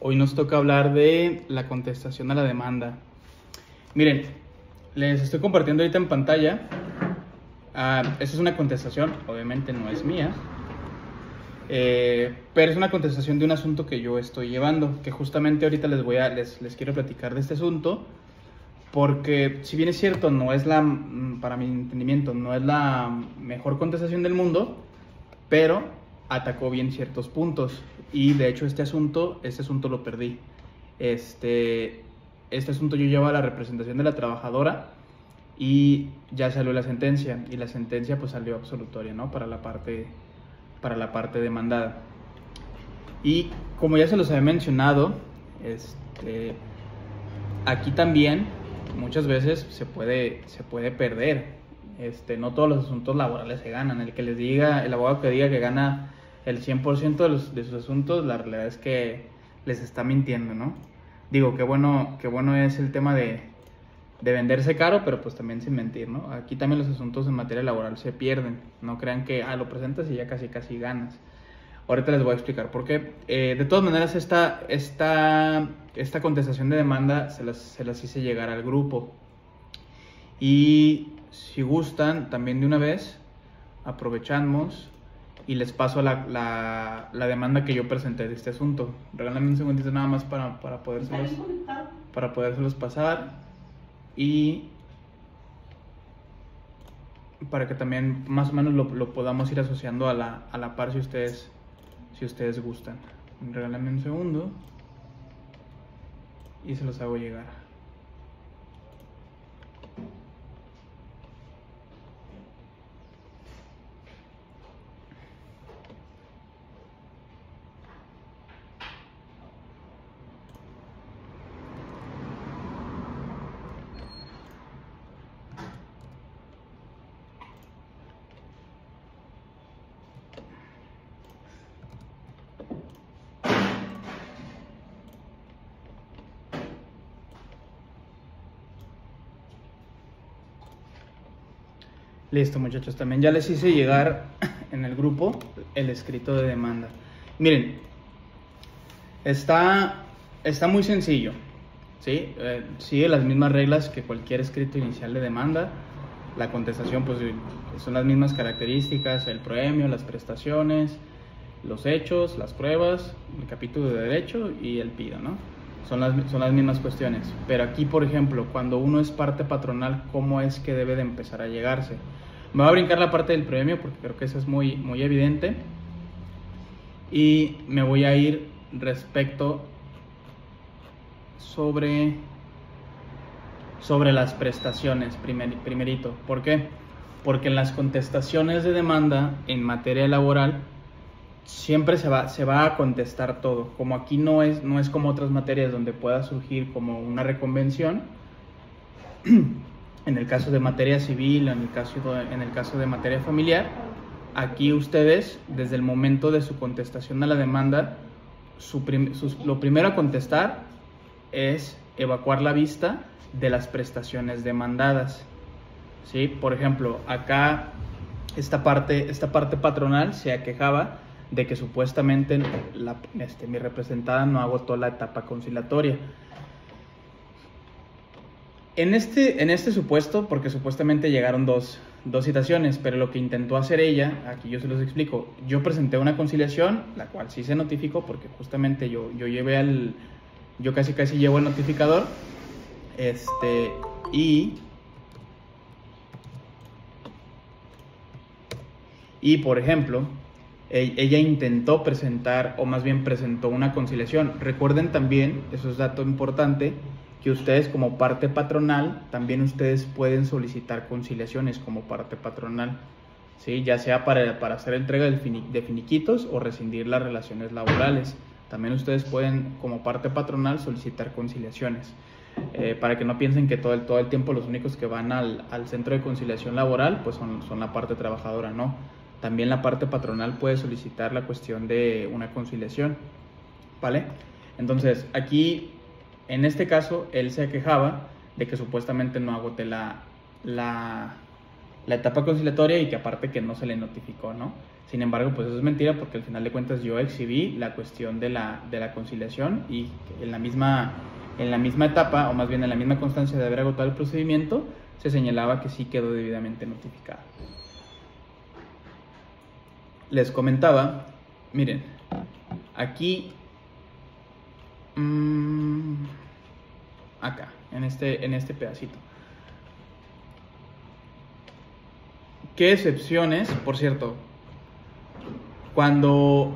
Hoy nos toca hablar de la contestación a la demanda. Miren, les estoy compartiendo ahorita en pantalla. Esta es una contestación, obviamente no es mía, pero es una contestación de un asunto que yo estoy llevando, que justamente ahorita les quiero platicar de este asunto, porque si bien es cierto, para mi entendimiento, no es la mejor contestación del mundo, pero atacó bien ciertos puntos. Y de hecho este asunto lo perdí. Este asunto yo llevaba la representación de la trabajadora y ya salió la sentencia, y la sentencia pues salió absolutoria, ¿no? Para la parte demandada. Y como ya se los había mencionado, aquí también muchas veces se puede perder. No todos los asuntos laborales se ganan. El abogado que diga que gana el 100% de sus asuntos, la realidad es que les está mintiendo, ¿no? Digo, qué bueno es el tema de venderse caro, pero pues también sin mentir, ¿no? Aquí también los asuntos en materia laboral se pierden. No crean que lo presentas y ya casi ganas. Ahorita les voy a explicar por qué. De todas maneras, esta contestación de demanda se las hice llegar al grupo. Y si gustan, también de una vez, aprovechamos y les paso la demanda que yo presenté de este asunto. Regálame un segundito nada más para podérselos pasar, y para que también más o menos lo podamos ir asociando a la par si ustedes gustan. Regálame un segundo y se los hago llegar. Listo, muchachos, también ya les hice llegar en el grupo el escrito de demanda. Miren, está muy sencillo, ¿sí? Sigue las mismas reglas que cualquier escrito inicial de demanda. La contestación, pues, son las mismas características: el premio, las prestaciones, los hechos, las pruebas, el capítulo de derecho y el pido, ¿no? Son las mismas cuestiones. Pero aquí, por ejemplo, cuando uno es parte patronal, ¿cómo es que debe de empezar a llegarse? Me voy a brincar la parte del premio porque creo que eso es muy evidente. Y me voy a ir respecto sobre las prestaciones primerito. ¿Por qué? Porque en las contestaciones de demanda en materia laboral siempre se va a contestar todo. Como aquí no es como otras materias donde pueda surgir como una reconvención. En el caso de materia civil, en el caso de materia familiar, aquí ustedes, desde el momento de su contestación a la demanda, lo primero a contestar es evacuar la vista de las prestaciones demandadas, ¿sí? Por ejemplo, acá esta parte patronal se aquejaba de que supuestamente mi representada no agotó la etapa conciliatoria. En este supuesto, porque supuestamente llegaron dos citaciones, pero lo que intentó hacer ella, aquí yo se los explico. Yo presenté una conciliación, la cual sí se notificó, porque justamente yo casi llevo el notificador, y por ejemplo, ella intentó presentar, o más bien presentó una conciliación. Recuerden también, eso es dato importante, que ustedes como parte patronal, también ustedes pueden solicitar conciliaciones como parte patronal, ¿sí? Ya sea para hacer entrega de finiquitos o rescindir las relaciones laborales. También ustedes pueden, como parte patronal, solicitar conciliaciones. Para que no piensen que todo el tiempo los únicos que van al centro de conciliación laboral pues son la parte trabajadora, no. También la parte patronal puede solicitar la cuestión de una conciliación, ¿vale? Entonces, aquí, en este caso, él se quejaba de que supuestamente no agoté la la etapa conciliatoria y que aparte que no se le notificó, ¿no? Sin embargo, pues eso es mentira porque al final de cuentas yo exhibí la cuestión de la conciliación y en la misma etapa, o más bien en la misma constancia de haber agotado el procedimiento, se señalaba que sí quedó debidamente notificada. Les comentaba, miren, aquí, acá, en este pedacito. ¿Qué excepciones? Por cierto, cuando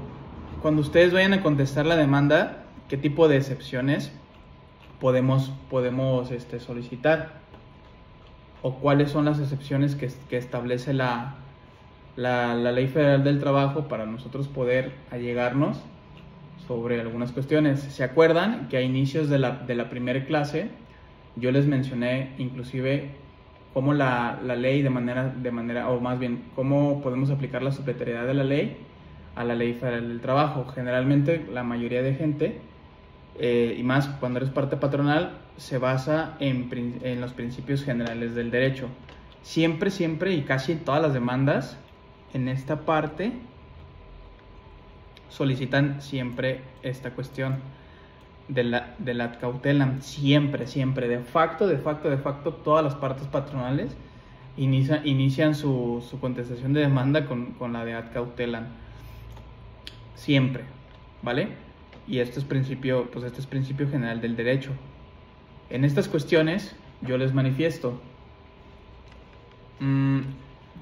ustedes vayan a contestar la demanda, ¿qué tipo de excepciones podemos solicitar? ¿O cuáles son las excepciones que establece la Ley Federal del Trabajo para nosotros poder allegarnos sobre algunas cuestiones? ¿Se acuerdan que a inicios de la primera clase yo les mencioné inclusive cómo la ley de manera, o más bien, cómo podemos aplicar la supletoriedad de la ley a la Ley Federal del Trabajo? Generalmente la mayoría de gente, y más cuando eres parte patronal, se basa en los principios generales del derecho. Siempre y casi en todas las demandas, en esta parte, solicitan siempre esta cuestión de la ad cautelam. Siempre, de facto, todas las partes patronales inician su contestación de demanda con la de ad cautelam. Siempre, ¿vale? Y este es principio general del derecho. En estas cuestiones yo les manifiesto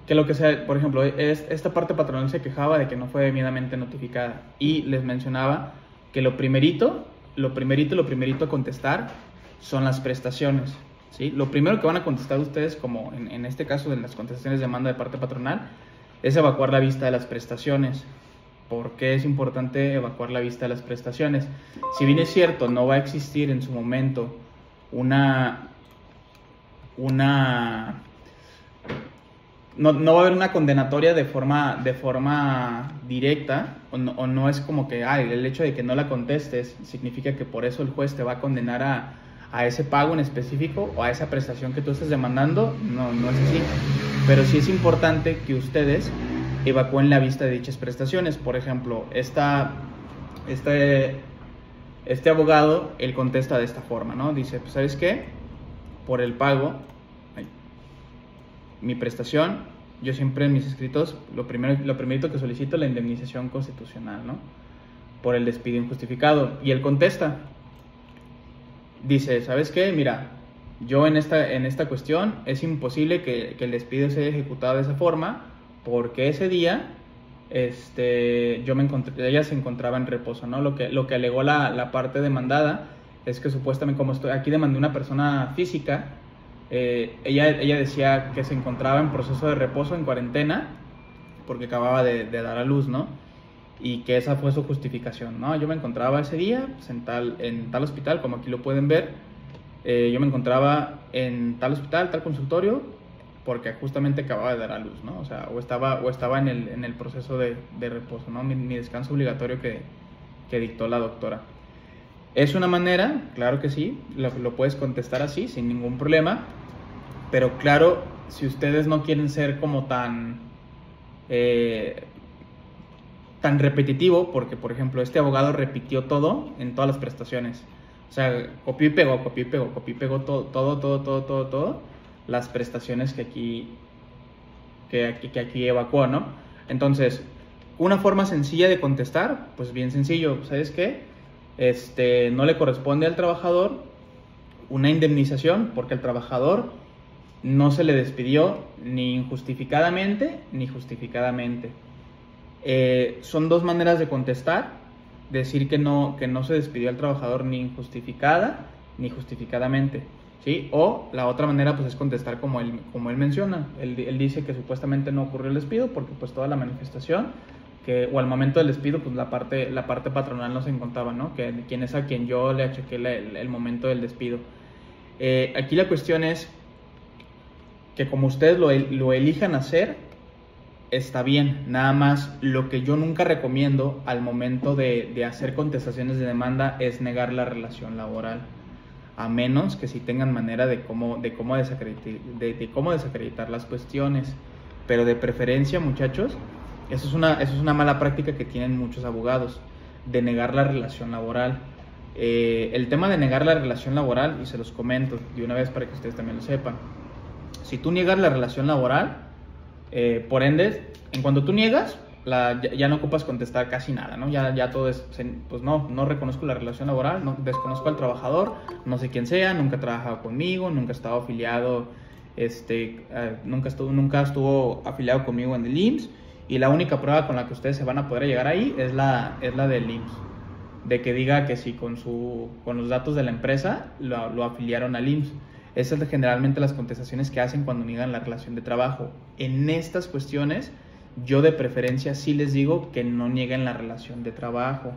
que lo que sea, por ejemplo, esta parte patronal se quejaba de que no fue debidamente notificada y les mencionaba que lo primerito a contestar son las prestaciones, ¿sí? Lo primero que van a contestar ustedes, como en este caso de las contestaciones de demanda de parte patronal, es evacuar la vista de las prestaciones. ¿Por qué es importante evacuar la vista de las prestaciones? Si bien es cierto, no va a existir en su momento no va a haber una condenatoria de forma directa, o no es como que el hecho de que no la contestes significa que por eso el juez te va a condenar a ese pago en específico o a esa prestación que tú estás demandando. No es así, pero sí es importante que ustedes evacúen la vista de dichas prestaciones. Por ejemplo, este abogado, él contesta de esta forma, ¿no? Dice, pues, ¿sabes qué? Por el pago, mi prestación, yo siempre en mis escritos, lo primerito que solicito, la indemnización constitucional, ¿no? Por el despido injustificado. Y él contesta, dice, ¿sabes qué? Mira, yo en esta cuestión es imposible que el despido sea ejecutado de esa forma, porque ese día ella se encontraba en reposo, ¿no? Lo que alegó la parte demandada es que supuestamente, como aquí demandé una persona física, ella decía que se encontraba en proceso de reposo, en cuarentena, porque acababa de dar a luz, ¿no? Y que esa fue su justificación, ¿no? Yo me encontraba ese día pues, en tal hospital, como aquí lo pueden ver, yo me encontraba en tal hospital, tal consultorio, porque justamente acababa de dar a luz, ¿no? O sea, o estaba en el proceso de reposo, ¿no? Mi descanso obligatorio que dictó la doctora. ¿Es una manera? Claro que sí, lo puedes contestar así, sin ningún problema, pero claro, si ustedes no quieren ser como tan repetitivo, porque por ejemplo este abogado repitió todo en todas las prestaciones, o sea, copió y pegó todo las prestaciones que aquí evacuó, ¿no? Entonces, una forma sencilla de contestar, pues bien sencillo, ¿sabes qué? No le corresponde al trabajador una indemnización porque el trabajador no se le despidió ni injustificadamente ni justificadamente. Son dos maneras de contestar: decir que no se despidió al trabajador ni injustificada ni justificadamente, ¿sí? O la otra manera pues es contestar como él menciona. Él dice que supuestamente no ocurrió el despido porque pues toda la manifestación o al momento del despido pues la parte patronal no se encontraba, ¿no? Que quien es a quien yo le achaqué el momento del despido. Aquí la cuestión es que como ustedes lo elijan hacer, está bien. Nada más lo que yo nunca recomiendo al momento de hacer contestaciones de demanda es negar la relación laboral. a menos que sí tengan manera de cómo desacreditar las cuestiones. Pero de preferencia, muchachos, eso es una mala práctica que tienen muchos abogados, de negar la relación laboral. El tema de negar la relación laboral, y se los comento de una vez para que ustedes también lo sepan, si tú niegas la relación laboral, por ende, en cuanto tú niegas, ya no ocupas contestar casi nada, ¿no? Ya todo es, pues no reconozco la relación laboral, no desconozco al trabajador, no sé quién sea, nunca ha trabajado conmigo, nunca ha estado afiliado, nunca estuvo afiliado conmigo en el IMSS, y la única prueba con la que ustedes se van a poder llegar ahí es la del IMSS, de que diga que sí con los datos de la empresa lo afiliaron al IMSS. Esas son generalmente las contestaciones que hacen cuando niegan la relación de trabajo. En estas cuestiones, yo de preferencia sí les digo que no nieguen la relación de trabajo.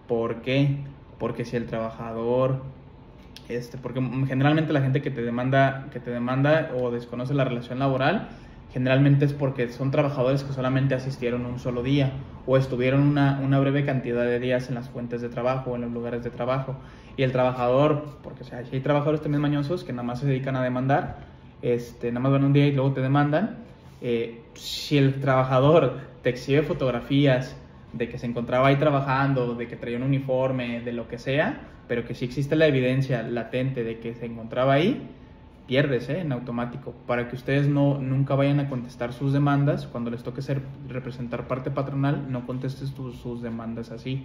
¿Por qué? Porque si el trabajador, porque generalmente la gente que te demanda o desconoce la relación laboral, generalmente es porque son trabajadores que solamente asistieron un solo día o estuvieron una breve cantidad de días en las fuentes de trabajo o en los lugares de trabajo. Y el trabajador, porque si hay trabajadores también mañosos que nada más se dedican a demandar, nada más van un día y luego te demandan. Si el trabajador te exhibe fotografías de que se encontraba ahí trabajando, de que traía un uniforme, de lo que sea, pero que sí existe la evidencia latente de que se encontraba ahí, pierdes en automático. Para que ustedes nunca vayan a contestar sus demandas, cuando les toque representar parte patronal, no contestes sus demandas así.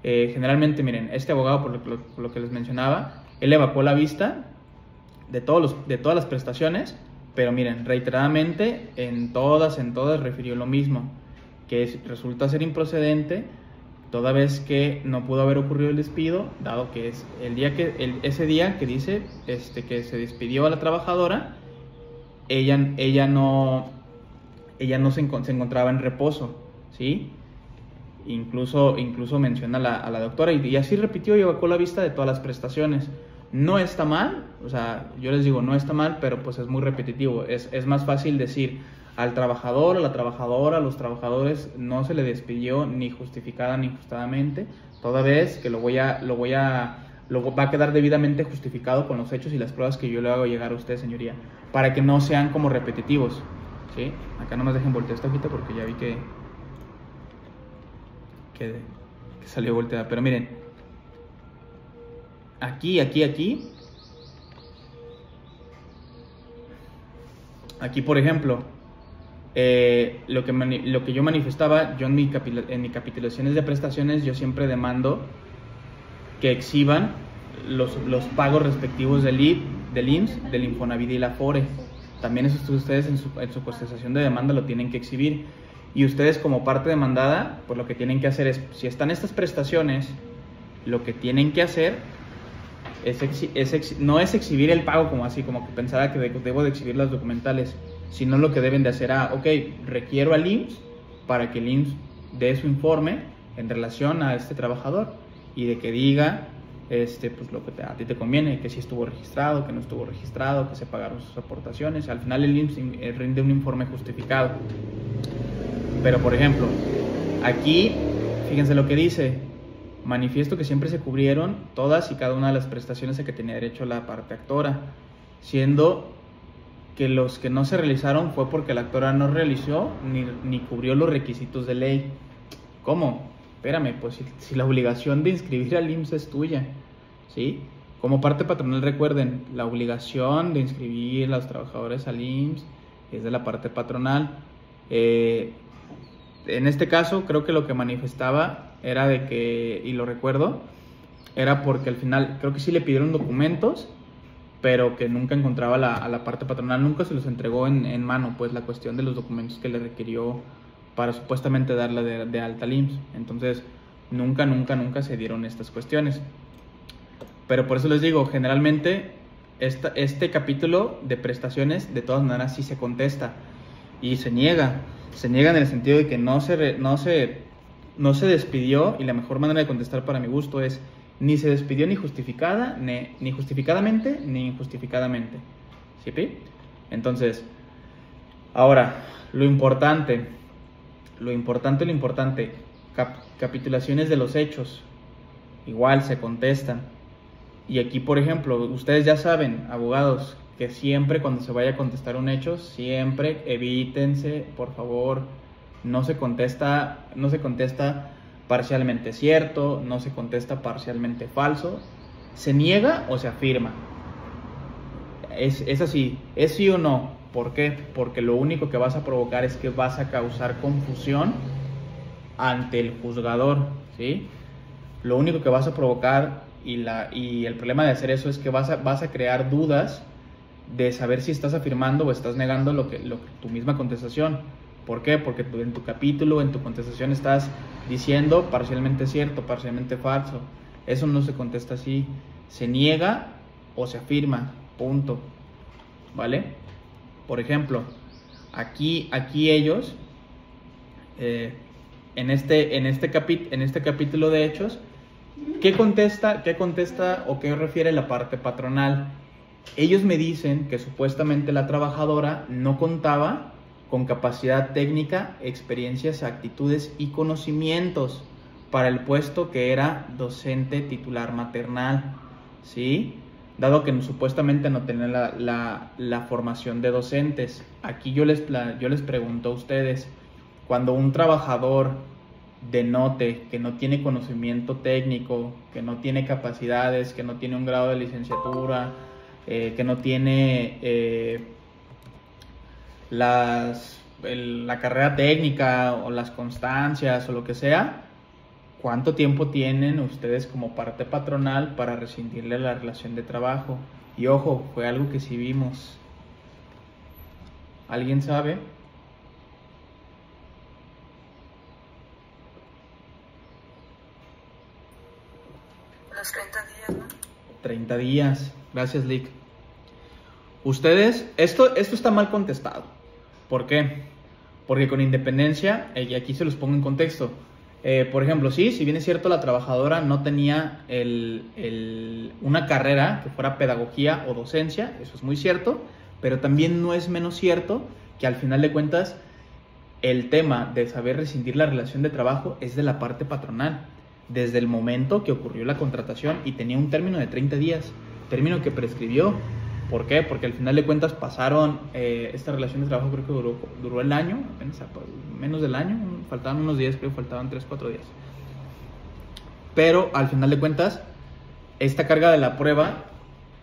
Generalmente, miren, este abogado, por lo que les mencionaba, él evacuó la vista de todas las prestaciones, pero miren, reiteradamente en todas refirió lo mismo, que resulta ser improcedente, toda vez que no pudo haber ocurrido el despido, dado que es ese día que dice que se despidió a la trabajadora, ella no se encontraba en reposo, ¿sí? Incluso menciona a la doctora y así repitió y evacuó la vista de todas las prestaciones. No está mal, o sea, yo les digo, no está mal, pero pues es muy repetitivo. Es más fácil decir al trabajador, a la trabajadora, a los trabajadores no se le despidió ni justificada ni injustamente, toda vez que va a quedar debidamente justificado con los hechos y las pruebas que yo le hago llegar a usted, señoría, para que no sean como repetitivos, ¿sí? Acá no me dejen voltear esta hojita porque ya vi que salió volteada, pero miren, aquí, por ejemplo, lo que yo manifestaba, yo en mi capitulaciones de prestaciones, yo siempre demando que exhiban los pagos respectivos del IMSS, del Infonavit y la Afore. También eso ustedes en su contestación de demanda lo tienen que exhibir. Y ustedes como parte demandada, pues lo que tienen que hacer es, si están estas prestaciones, lo que tienen que hacer no es exhibir el pago como que pensaba que debo de exhibir las documentales, sino lo que deben de hacer, requiero al IMSS para que el IMSS dé su informe en relación a este trabajador y de que diga pues lo que a ti te conviene, que si estuvo registrado, que no estuvo registrado, que se pagaron sus aportaciones. Al final el IMSS rinde un informe justificado. Pero por ejemplo, aquí fíjense lo que dice: manifiesto que siempre se cubrieron todas y cada una de las prestaciones a que tenía derecho la parte actora, siendo que los que no se realizaron fue porque la actora no realizó ni cubrió los requisitos de ley. ¿Cómo? Espérame, pues si la obligación de inscribir al IMSS es tuya, ¿sí? Como parte patronal, recuerden, la obligación de inscribir a los trabajadores al IMSS es de la parte patronal. En este caso, creo que lo que manifestaba era de que, y lo recuerdo, era porque al final creo que sí le pidieron documentos, pero que nunca encontraba a la parte patronal, nunca se los entregó en mano, pues la cuestión de los documentos que le requirió para supuestamente darla de alta al IMSS. Entonces, nunca se dieron estas cuestiones. Pero por eso les digo, generalmente este capítulo de prestaciones de todas maneras sí se contesta y se niega en el sentido de que no se despidió, y la mejor manera de contestar para mi gusto es: ni se despidió ni justificadamente ni injustificadamente. ¿Sí? Entonces, ahora, lo importante, capitulaciones de los hechos, igual se contestan. Y aquí, por ejemplo, ustedes ya saben, abogados, que siempre cuando se vaya a contestar un hecho, siempre evítense, por favor, no se contesta parcialmente cierto, no se contesta parcialmente falso, se niega o se afirma. Es así, es sí o no. ¿Por qué? Porque lo único que vas a provocar es que vas a causar confusión ante el juzgador, ¿sí? Lo único que vas a provocar y el problema de hacer eso es que vas a crear dudas de saber si estás afirmando o estás negando lo que tu misma contestación. ¿Por qué? Porque tú, en tu capítulo, en tu contestación estás diciendo parcialmente cierto, parcialmente falso. Eso no se contesta así. Se niega o se afirma. Punto. ¿Vale? Por ejemplo, aquí ellos, en este capítulo de hechos, ¿qué contesta o qué refiere la parte patronal? Ellos me dicen que supuestamente la trabajadora no contaba con capacidad técnica, experiencias, actitudes y conocimientos para el puesto que era docente titular maternal, ¿sí? Dado que supuestamente no tenía la formación de docentes. Aquí yo les pregunto a ustedes, cuando un trabajador denote que no tiene conocimiento técnico, que no tiene capacidades, que no tiene un grado de licenciatura, que no tiene la carrera técnica o las constancias o lo que sea, ¿cuánto tiempo tienen ustedes como parte patronal para rescindirle la relación de trabajo? Y ojo, fue algo que sí vimos. ¿Alguien sabe? Los 30 días, ¿no? 30 días. Gracias, Lick. Ustedes, esto está mal contestado. ¿Por qué? Porque con independencia, y aquí se los pongo en contexto, por ejemplo, sí, si bien es cierto, la trabajadora no tenía una carrera que fuera pedagogía o docencia, eso es muy cierto, pero también no es menos cierto que al final de cuentas el tema de saber rescindir la relación de trabajo es de la parte patronal, desde el momento que ocurrió la contratación y tenía un término de 30 días, término que prescribió. ¿Por qué? Porque al final de cuentas pasaron, esta relación de trabajo creo que duró el año, apenas menos del año, faltaban unos días, creo que faltaban 3-4 días. Pero al final de cuentas, esta carga de la prueba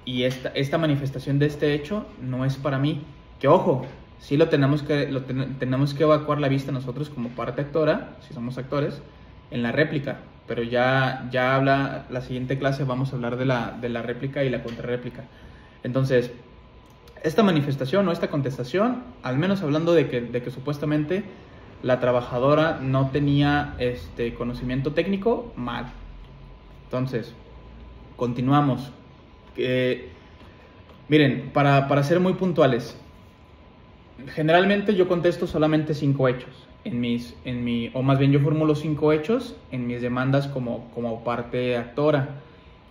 y esta manifestación de este hecho no es para mí. Que ojo, sí tenemos que evacuar la vista nosotros como parte actora, si somos actores, en la réplica. Pero ya habla, la siguiente clase vamos a hablar de la réplica y la contrarréplica. Entonces, esta manifestación o esta contestación, al menos hablando de que supuestamente la trabajadora no tenía conocimiento técnico, mal. Entonces, continuamos. Miren, para ser muy puntuales, generalmente yo contesto solamente 5 hechos. O más bien yo formulo 5 hechos en mis demandas como parte actora.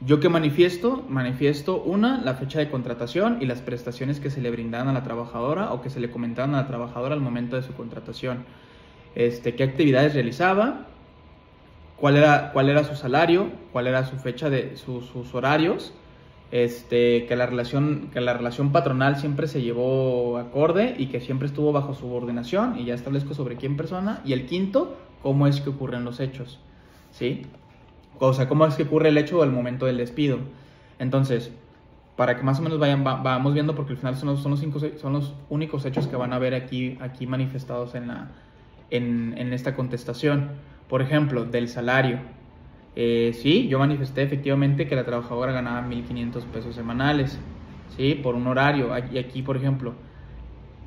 ¿Yo qué manifiesto? Manifiesto la fecha de contratación y las prestaciones que se le brindaban a la trabajadora o que se le comentaban a la trabajadora al momento de su contratación. Qué actividades realizaba, cuál era su salario, cuál era su fecha de sus horarios, que la relación patronal siempre se llevó acorde y que siempre estuvo bajo subordinación, y ya establezco sobre quién persona. Y el quinto, cómo es que ocurren los hechos, ¿sí? O sea, cómo es que ocurre el hecho al momento del despido. Entonces, para que más o menos vamos viendo, porque al final son los únicos hechos que van a ver aquí manifestados en esta contestación. Por ejemplo, del salario. Sí, yo manifesté efectivamente que la trabajadora ganaba 1,500 pesos semanales, ¿sí? Por un horario. Y aquí, por ejemplo,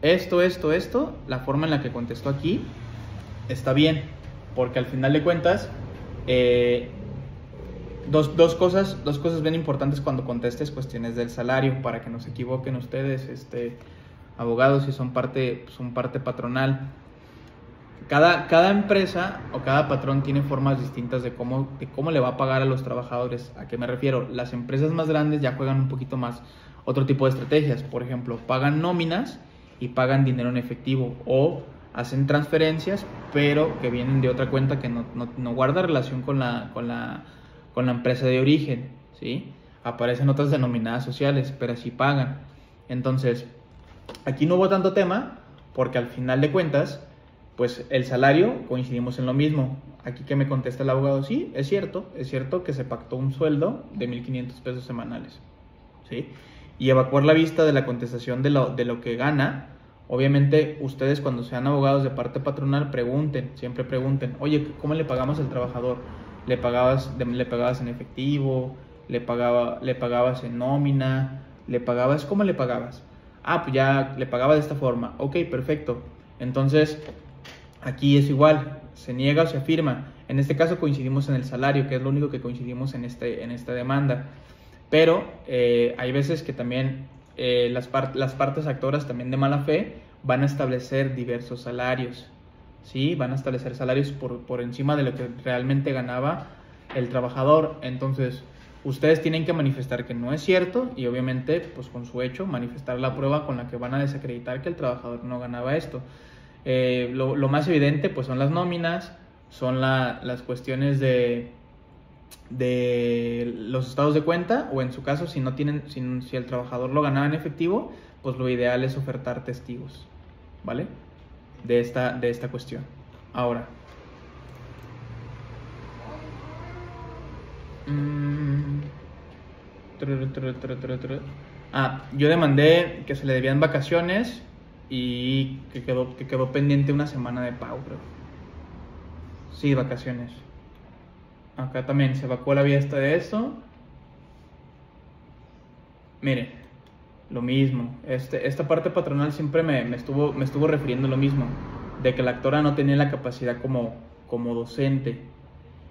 la forma en la que contestó aquí está bien, porque al final de cuentas, dos cosas bien importantes cuando contestes cuestiones del salario, para que no se equivoquen ustedes, abogados, si son parte patronal. Cada empresa o cada patrón tiene formas distintas de cómo le va a pagar a los trabajadores. ¿A qué me refiero? Las empresas más grandes ya juegan un poquito más otro tipo de estrategias. Por ejemplo, pagan nóminas y pagan dinero en efectivo, o hacen transferencias, pero que vienen de otra cuenta que no guarda relación con la empresa de origen, ¿sí? aparecen otras denominadas sociales, pero sí pagan. Entonces, aquí no hubo tanto tema, porque al final de cuentas, pues el salario, coincidimos en lo mismo. Aquí que me contesta el abogado, sí, es cierto que se pactó un sueldo de 1,500 pesos semanales, ¿sí? Y evacuar la vista de la contestación de lo que gana. Obviamente, ustedes cuando sean abogados de parte patronal, siempre pregunten, oye, ¿cómo le pagamos al trabajador? ¿Le pagabas en efectivo? ¿Le pagabas en nómina? ¿Cómo le pagabas? Ah, pues ya le pagaba de esta forma. Ok, perfecto. Entonces, aquí es igual, se niega o se afirma. En este caso coincidimos en el salario, que es lo único que coincidimos en esta demanda. Pero hay veces que también las partes actoras también de mala fe van a establecer diversos salarios, ¿sí? Van a establecer salarios por encima de lo que realmente ganaba el trabajador. Entonces, ustedes tienen que manifestar que no es cierto y obviamente, pues con su hecho, manifestar la prueba con la que van a desacreditar que el trabajador no ganaba esto. Lo más evidente, pues son las nóminas, son las cuestiones de los estados de cuenta, o en su caso, si el trabajador lo ganaba en efectivo, pues lo ideal es ofertar testigos, ¿vale? De esta cuestión. Ahora, yo demandé que se le debían vacaciones y que quedó pendiente una semana de pago, creo. Sí, vacaciones. Acá también se evacuó la vista de eso. Mire, lo mismo. Esta parte patronal siempre me estuvo refiriendo lo mismo, de que la actora no tenía la capacidad como docente.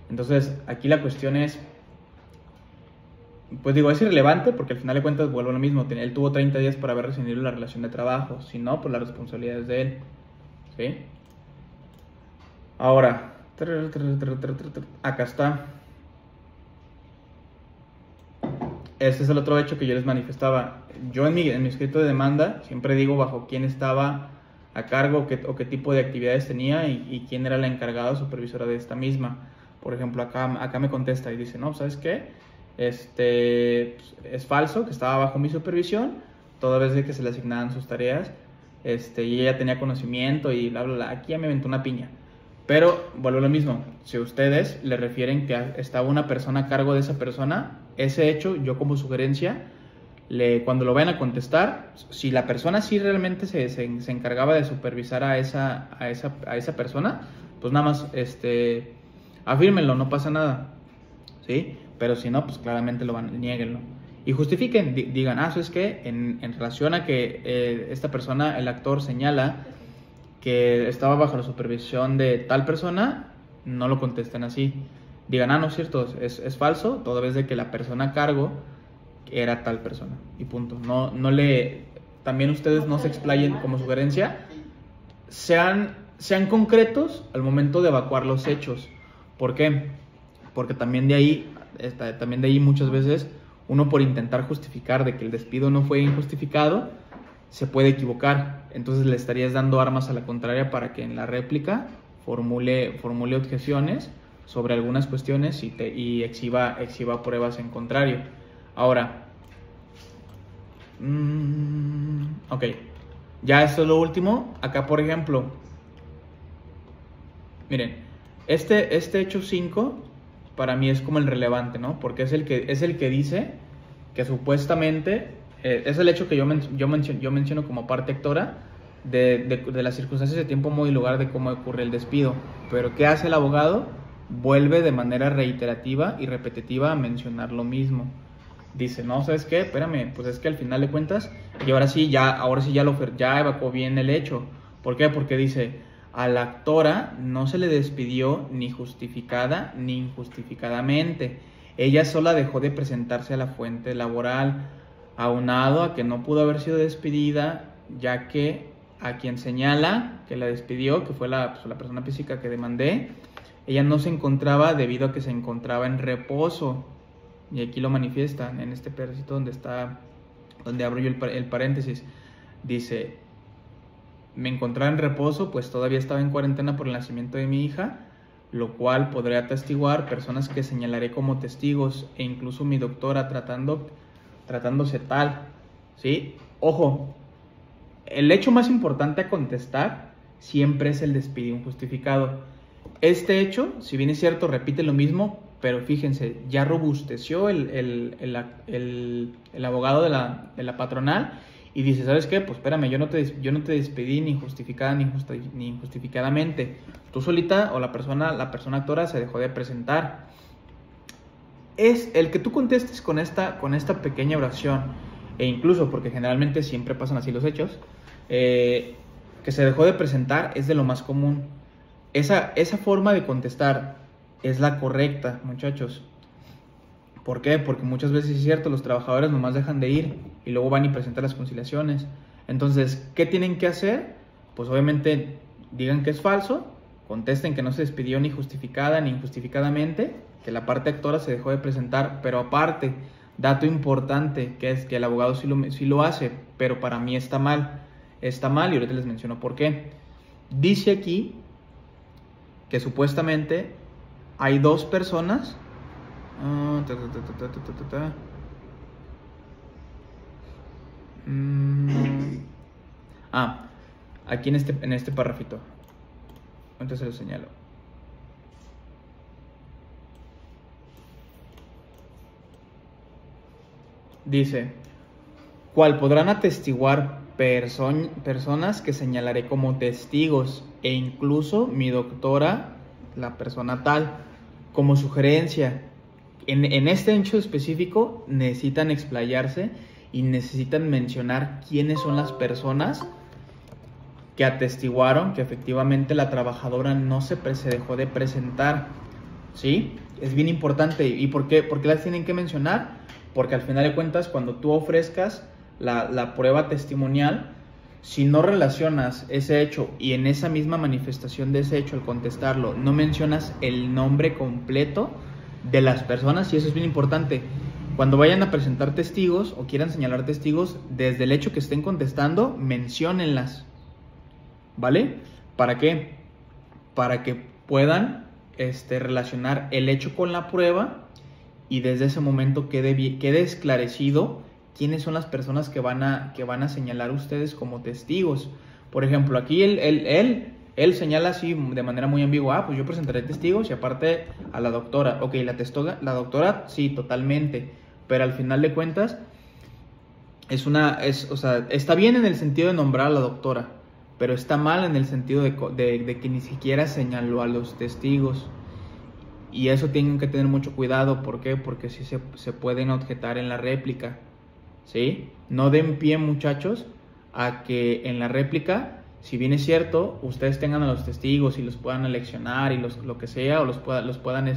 Entonces, aquí la cuestión es, pues digo, es irrelevante porque al final de cuentas vuelvo a lo mismo. Él tuvo 30 días para haber rescindido la relación de trabajo. Si no, pues la responsabilidad es de él. ¿Sí? Ahora, acá está. Este es el otro hecho que yo les manifestaba. Yo en mi escrito de demanda siempre digo bajo quién estaba a cargo o qué tipo de actividades tenía y quién era la encargada o supervisora de esta misma. Por ejemplo, acá me contesta y dice, no, ¿sabes qué? Es falso que estaba bajo mi supervisión toda vez de que se le asignaban sus tareas, y ella tenía conocimiento y bla, bla, bla. Aquí ya me aventó una piña. Pero vuelvo a lo mismo, si ustedes le refieren que estaba una persona a cargo de esa persona, ese hecho, yo como sugerencia, cuando lo vayan a contestar, si la persona sí realmente se encargaba de supervisar a esa persona, pues nada más afírmenlo, no pasa nada, ¿sí? Pero si no, pues claramente niéguenlo. Y justifiquen, digan, eso es que en relación a que esta persona, el actor, señala que estaba bajo la supervisión de tal persona, no lo contesten así. Digan, no es cierto, es falso, toda vez de que la persona a cargo era tal persona. Y punto. También ustedes no se explayen como sugerencia. Sean concretos al momento de evacuar los hechos. ¿Por qué? Porque también de ahí muchas veces uno, por intentar justificar de que el despido no fue injustificado, se puede equivocar. Entonces le estarías dando armas a la contraria para que en la réplica formule objeciones sobre algunas cuestiones y exhiba pruebas en contrario. Ahora, ok, ya esto es lo último. Acá, por ejemplo, miren, este hecho 5 para mí es como el relevante, ¿no? Porque es el que dice que supuestamente es el hecho que yo menciono como parte actora de las circunstancias de tiempo, modo y lugar de cómo ocurre el despido. Pero ¿qué hace el abogado? Vuelve de manera reiterativa y repetitiva a mencionar lo mismo. Dice, no, ¿sabes qué? Espérame, pues es que al final de cuentas, y ahora sí ya evacuó bien el hecho. ¿Por qué? Porque dice, a la actora no se le despidió ni justificada ni injustificadamente. Ella sola dejó de presentarse a la fuente laboral, aunado a que no pudo haber sido despedida, ya que a quien señala que la despidió, que fue la persona física que demandé, ella no se encontraba debido a que se encontraba en reposo. Y aquí lo manifiestan en este pedacito donde abro yo el paréntesis. Dice, me encontraba en reposo, pues todavía estaba en cuarentena por el nacimiento de mi hija, lo cual podré atestiguar personas que señalaré como testigos e incluso mi doctora tratándose tal, ¿sí? Ojo, el hecho más importante a contestar siempre es el despido injustificado. Este hecho, si bien es cierto, repite lo mismo, pero fíjense, ya robusteció el abogado de la patronal y dice, ¿sabes qué? Pues espérame, yo no te despedí ni justificada ni injustificadamente. Tú solita o la persona actora se dejó de presentar. Es el que tú contestes con esta pequeña oración, e incluso porque generalmente siempre pasan así los hechos, que se dejó de presentar es de lo más común. Esa forma de contestar es la correcta, muchachos. ¿Por qué? Porque muchas veces es cierto, los trabajadores nomás dejan de ir y luego van y presentan las conciliaciones. Entonces, ¿qué tienen que hacer? Pues obviamente digan que es falso, contesten que no se despidió ni justificada ni injustificadamente, que la parte actora se dejó de presentar, pero aparte, dato importante, que es que el abogado sí lo hace, pero para mí está mal. Está mal y ahorita les menciono por qué. Dice aquí que supuestamente hay dos personas. Aquí en este párrafito. Entonces se lo señalo. Dice, ¿cuál podrán atestiguar personas que señalaré como testigos e incluso mi doctora, la persona tal, como sugerencia? En este hecho específico necesitan explayarse y necesitan mencionar quiénes son las personas que atestiguaron que efectivamente la trabajadora no se dejó de presentar, ¿sí? Es bien importante. ¿Y por qué las tienen que mencionar? Porque al final de cuentas, cuando tú ofrezcas la prueba testimonial, si no relacionas ese hecho y en esa misma manifestación de ese hecho, al contestarlo, no mencionas el nombre completo de las personas, y eso es bien importante. Cuando vayan a presentar testigos o quieran señalar testigos, desde el hecho que estén contestando, menciónenlas, ¿vale? ¿Para qué? Para que puedan relacionar el hecho con la prueba y desde ese momento quede esclarecido quiénes son las personas que van a señalar ustedes como testigos. Por ejemplo, aquí él señala así de manera muy ambigua, pues yo presentaré testigos y aparte a la doctora. Ok, la doctora sí, totalmente, pero al final de cuentas está bien en el sentido de nombrar a la doctora, pero está mal en el sentido de que ni siquiera señaló a los testigos. Y eso tienen que tener mucho cuidado. ¿Por qué? Porque sí se pueden objetar en la réplica, ¿sí? No den pie, muchachos, a que en la réplica, si bien es cierto, ustedes tengan a los testigos y los puedan aleccionar y lo que sea, o los puedan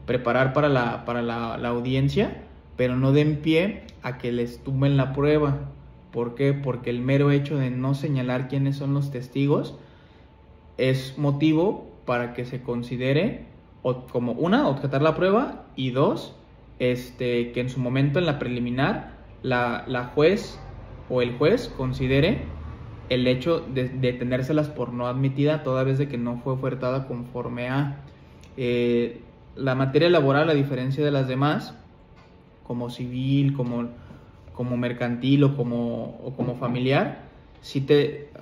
preparar para la audiencia, pero no den pie a que les tumben la prueba. ¿Por qué? Porque el mero hecho de no señalar quiénes son los testigos es motivo para que se considere como objetar la prueba, y dos, que en su momento en la preliminar la juez o el juez considere el hecho de tenérselas por no admitida toda vez de que no fue ofertada conforme a la materia laboral, a diferencia de las demás, como civil, como mercantil o como familiar.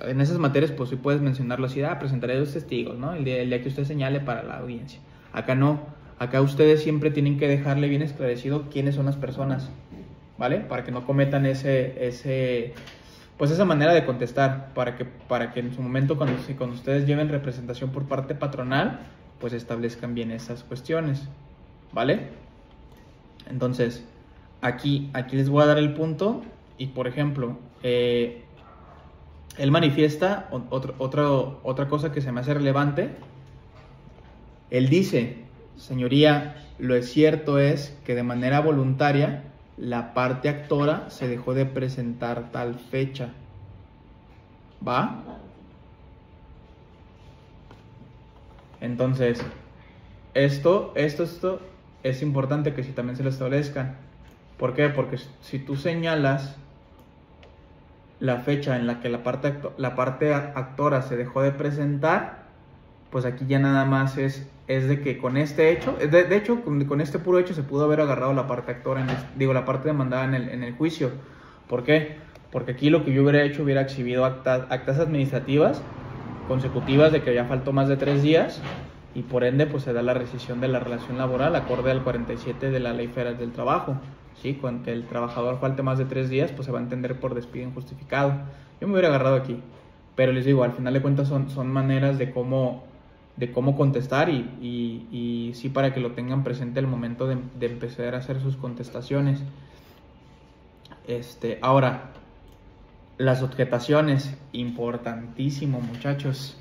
En esas materias pues sí puedes mencionarlo así, presentaré dos testigos, ¿no? El día que usted señale para la audiencia. Acá no, acá ustedes siempre tienen que dejarle bien esclarecido quiénes son las personas, ¿vale? Para que no cometan esa manera de contestar, para que en su momento cuando ustedes lleven representación por parte patronal, pues establezcan bien esas cuestiones, ¿vale? Entonces, aquí les voy a dar el punto, y por ejemplo, él manifiesta otra cosa que se me hace relevante. Él dice, señoría, lo cierto es que de manera voluntaria la parte actora se dejó de presentar tal fecha. ¿Va? Entonces, esto es importante que sí también se lo establezcan. ¿Por qué? Porque si tú señalas la fecha en la que la parte actora se dejó de presentar, pues aquí ya nada más es de que con este hecho, de hecho, con este puro hecho se pudo haber agarrado la parte actora, la parte demandada en el juicio. ¿Por qué? Porque aquí lo que yo hubiera hecho hubiera exhibido actas administrativas consecutivas de que ya faltó más de 3 días y por ende pues se da la rescisión de la relación laboral acorde al 47 de la Ley Federal del Trabajo. ¿Sí? Cuando el trabajador falte más de 3 días, pues se va a entender por despido injustificado. Yo me hubiera agarrado aquí, pero les digo, al final de cuentas son maneras de cómo contestar y sí, para que lo tengan presente al momento de empezar a hacer sus contestaciones. Ahora, las objetaciones, importantísimo, muchachos.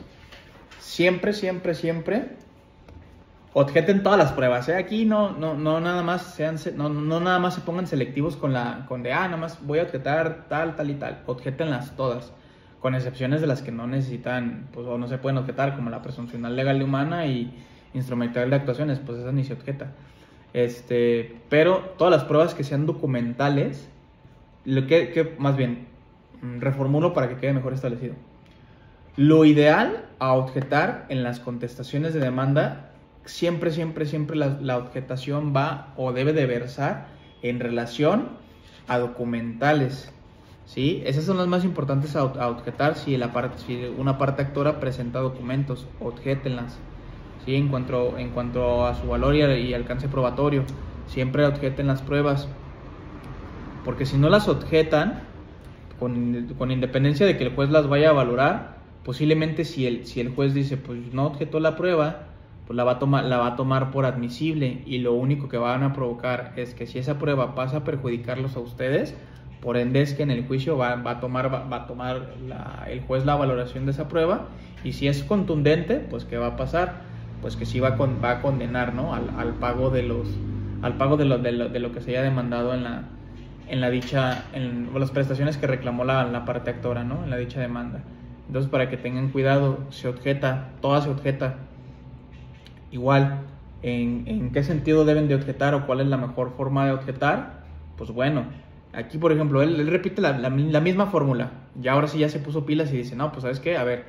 Siempre objeten todas las pruebas, ¿eh? Aquí no nada más no nada más se pongan selectivos nada más voy a objetar tal y tal. Objétenlas todas, con excepciones de las que no necesitan, pues, o no se pueden objetar, como la presuncional legal y humana y instrumental de actuaciones, pues esas ni se objeta. Pero todas las pruebas que sean documentales, más bien, reformulo para que quede mejor establecido. Lo ideal a objetar en las contestaciones de demanda, siempre la objetación va o debe de versar en relación a documentales, ¿sí? Esas son las más importantes a objetar. Si una parte actora presenta documentos, objétenlas, ¿sí? En cuanto a su valor y alcance probatorio, siempre objeten las pruebas, porque si no las objetan, con independencia de que el juez las vaya a valorar, posiblemente si el juez dice pues no objetó la prueba, pues la va a tomar por admisible, y lo único que van a provocar es que si esa prueba pasa a perjudicarlos a ustedes, por ende es que en el juicio va a tomar el juez la valoración de esa prueba, y si es contundente, pues ¿qué va a pasar? Pues que sí va a condenar, ¿no? al pago de lo que se haya demandado en las prestaciones que reclamó la parte actora, ¿no? En la dicha demanda. Entonces, para que tengan cuidado, toda se objeta. Igual, ¿en qué sentido deben de objetar o cuál es la mejor forma de objetar? Pues bueno, aquí por ejemplo, él repite la misma fórmula, y ahora sí ya se puso pilas y dice, no, pues ¿sabes qué? A ver,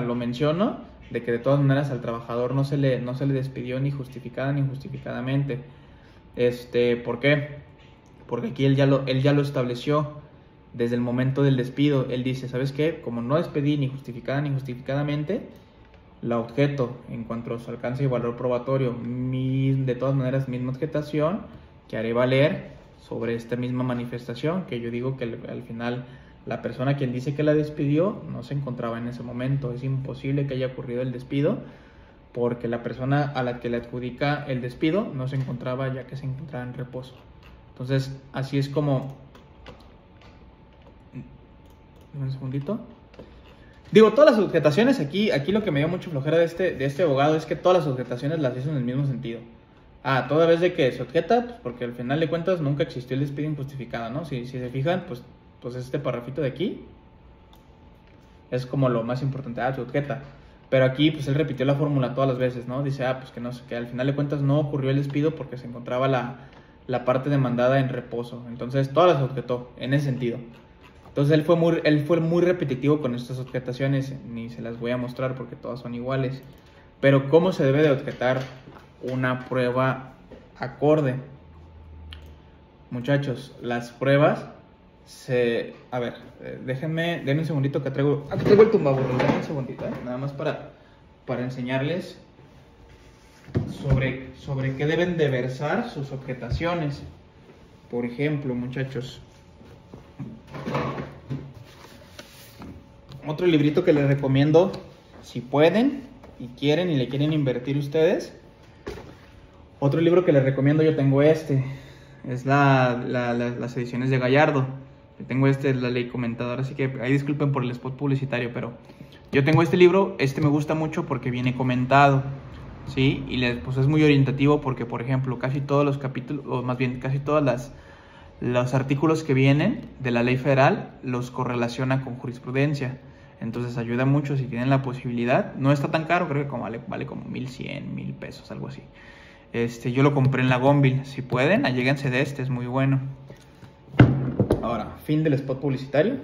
lo menciono, de que de todas maneras al trabajador no se le despidió ni justificada ni injustificadamente. ¿Por qué? Porque aquí él ya lo estableció desde el momento del despido. Él dice, ¿sabes qué? Como no despedí ni justificada ni injustificadamente, la objeto en cuanto a su alcance y valor probatorio. De todas maneras, misma objetación que haré valer sobre esta misma manifestación, que yo digo que al final la persona quien dice que la despidió no se encontraba en ese momento. Es imposible que haya ocurrido el despido, porque la persona a la que le adjudica el despido no se encontraba, ya que se encontraba en reposo. Entonces, así es como... Un segundito. Digo, todas las objetaciones aquí lo que me dio mucho flojera de este abogado es que todas las objetaciones las hizo en el mismo sentido. Toda vez de que se objeta, pues porque al final de cuentas nunca existió el despido injustificado, ¿no? Si se fijan, pues este parrafito de aquí es como lo más importante. Se objeta. Pero aquí, pues él repitió la fórmula todas las veces, ¿no? Dice, pues que al final de cuentas no ocurrió el despido porque se encontraba la parte demandada en reposo. Entonces, todas las objetó en ese sentido. Entonces él fue muy repetitivo con estas objetaciones, ni se las voy a mostrar porque todas son iguales. Pero ¿cómo se debe de objetar una prueba acorde? Muchachos, las pruebas a ver, denme un segundito que traigo... Aquí traigo el tumbaburro, denme un segundito, nada más para enseñarles sobre qué deben de versar sus objetaciones. Por ejemplo, muchachos, otro librito que les recomiendo, si pueden y quieren y le quieren invertir ustedes. Otro libro que les recomiendo, yo tengo es las ediciones de Gallardo. Yo tengo la ley comentadora, así que ahí disculpen por el spot publicitario, pero yo tengo este libro. Me gusta mucho porque viene comentado, ¿sí? Y pues es muy orientativo porque, por ejemplo, casi todos los capítulos, o más bien casi todos los artículos que vienen de la ley federal los correlaciona con jurisprudencia. Entonces ayuda mucho si tienen la posibilidad. No está tan caro, creo que vale como 1,100, 1,000 pesos, algo así. Yo lo compré en la Gonville. Si pueden, alléguense de es muy bueno. Ahora, fin del spot publicitario.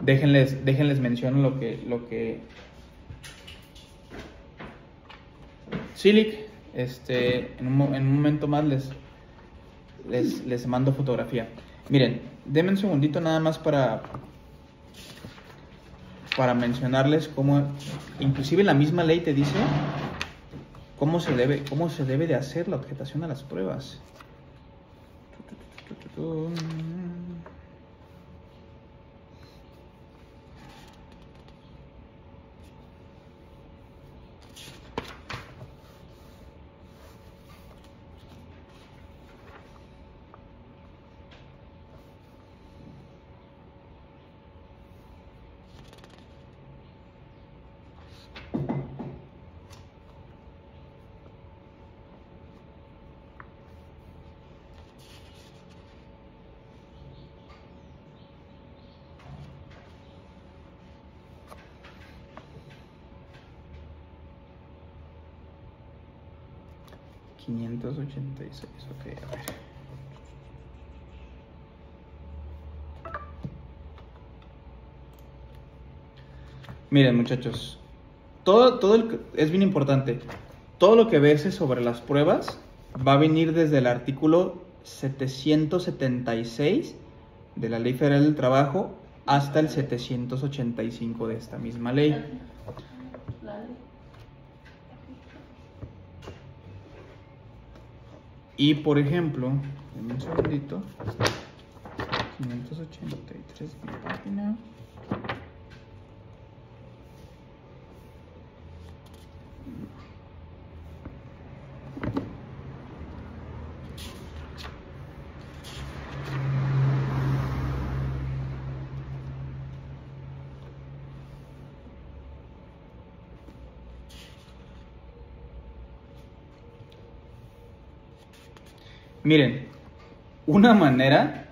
Déjenles menciono lo que Silic, en un momento más les mando fotografía. Miren, denme un segundito nada más para mencionarles cómo, inclusive la misma ley te dice cómo se debe de hacer la objetación a las pruebas. $586, ok, a ver. Miren, muchachos, es bien importante. Todo lo que verse sobre las pruebas va a venir desde el artículo 776 de la Ley Federal del Trabajo hasta el 785 de esta misma ley. Y por ejemplo, un segundito, 583 mi página. Miren, una manera,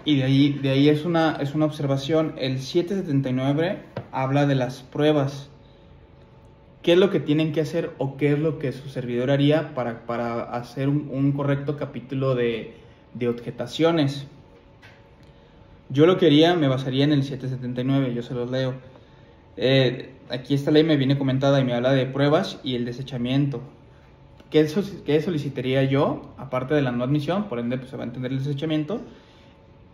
y de ahí es una observación, el 779 habla de las pruebas. ¿Qué es lo que tienen que hacer o qué es lo que su servidor haría para hacer un correcto capítulo de objetaciones? Yo lo que haría, me basaría en el 779, yo se los leo. Aquí esta ley me viene comentada y me habla de pruebas y el desechamiento. ¿Qué solicitaría yo? Aparte de la no admisión, por ende pues se va a entender el desechamiento.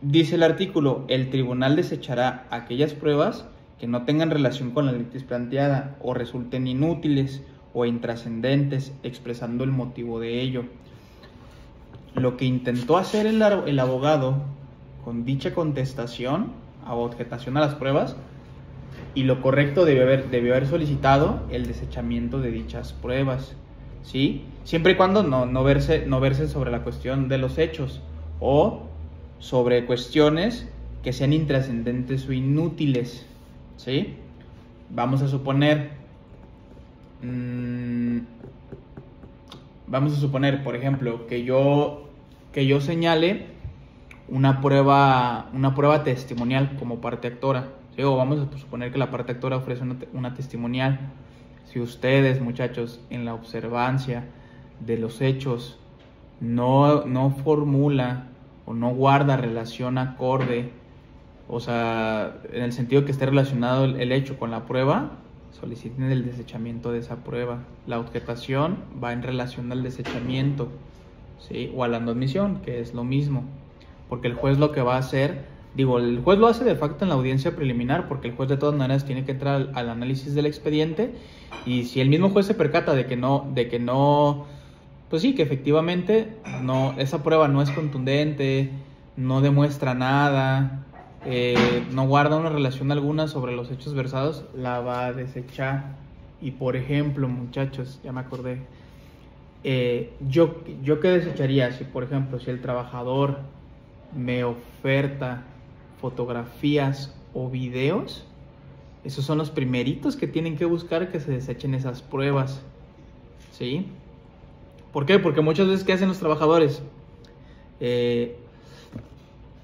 Dice el artículo, el tribunal desechará aquellas pruebas que no tengan relación con la litis planteada o resulten inútiles o intrascendentes, expresando el motivo de ello. Lo que intentó hacer el abogado con dicha contestación a objetación a las pruebas, y lo correcto debió haber solicitado el desechamiento de dichas pruebas. ¿Sí? Siempre y cuando no verse sobre la cuestión de los hechos o sobre cuestiones que sean intrascendentes o inútiles. ¿Sí? Vamos a suponer, por ejemplo, que yo señale una prueba testimonial como parte actora. ¿Sí? O vamos a suponer que la parte actora ofrece una testimonial. Si ustedes, muchachos, en la observancia de los hechos no formula o no guarda relación acorde, o sea, en el sentido que esté relacionado el hecho con la prueba, soliciten el desechamiento de esa prueba. La objetación va en relación al desechamiento, ¿sí? O a la no admisión, que es lo mismo, porque el juez lo que va a hacer, el juez lo hace de facto en la audiencia preliminar, porque el juez de todas maneras tiene que entrar al análisis del expediente, y si el mismo juez se percata de que no, pues sí, que efectivamente esa prueba no es contundente, no demuestra nada, no guarda una relación alguna sobre los hechos versados, la va a desechar. Y por ejemplo, muchachos, ya me acordé, yo qué desecharía si, por ejemplo, si el trabajador me oferta fotografías o videos, esos son los primeritos que tienen que buscar que se desechen esas pruebas, ¿sí? ¿Por qué? Porque muchas veces, ¿qué hacen los trabajadores?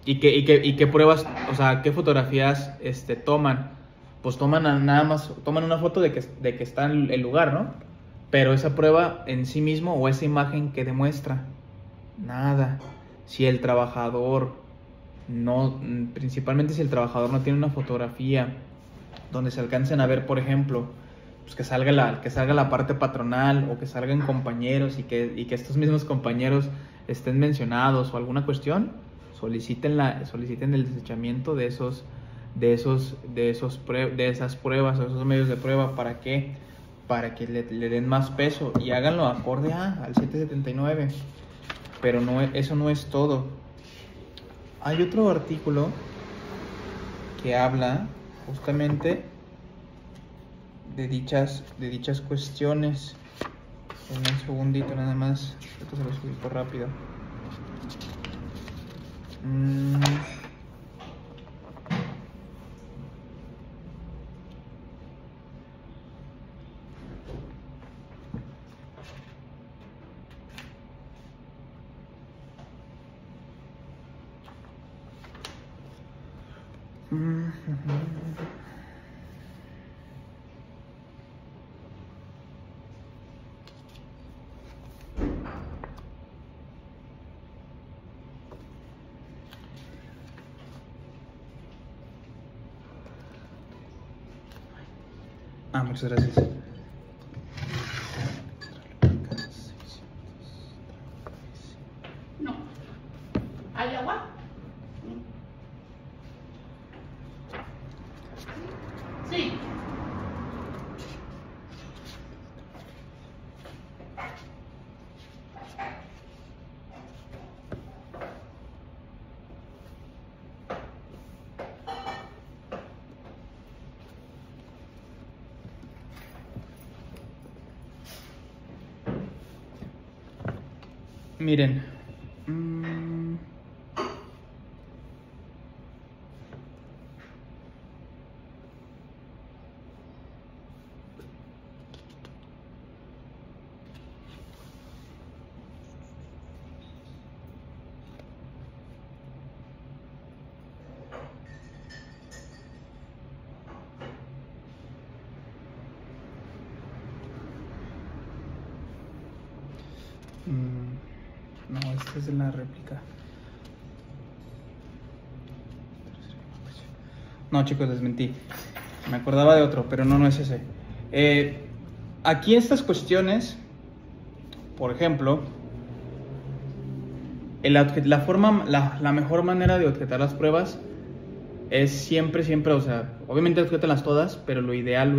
¿Y qué pruebas, o sea, qué fotografías toman? Pues toman una foto de que está en el lugar, ¿no? Pero esa prueba en sí mismo o esa imagen que demuestra, nada. Si el trabajador principalmente si el trabajador no tiene una fotografía donde se alcancen a ver, por ejemplo, pues que salga la parte patronal o que salgan compañeros y que estos mismos compañeros estén mencionados o alguna cuestión, soliciten el desechamiento de esas pruebas o esos medios de prueba. ¿Para qué? Para que le den más peso y háganlo acorde al 779. Pero eso no es todo. Hay otro artículo que habla justamente de dichas cuestiones. En un segundito nada más. Esto se lo explico rápido. Muchas gracias. No. ¿Hay agua? Sí. Miren, no, esta es de la réplica. No, chicos, les mentí. Me acordaba de otro, pero no es ese. Aquí estas cuestiones, por ejemplo, la mejor manera de objetar las pruebas es siempre, o sea, obviamente objetenlas todas, pero lo ideal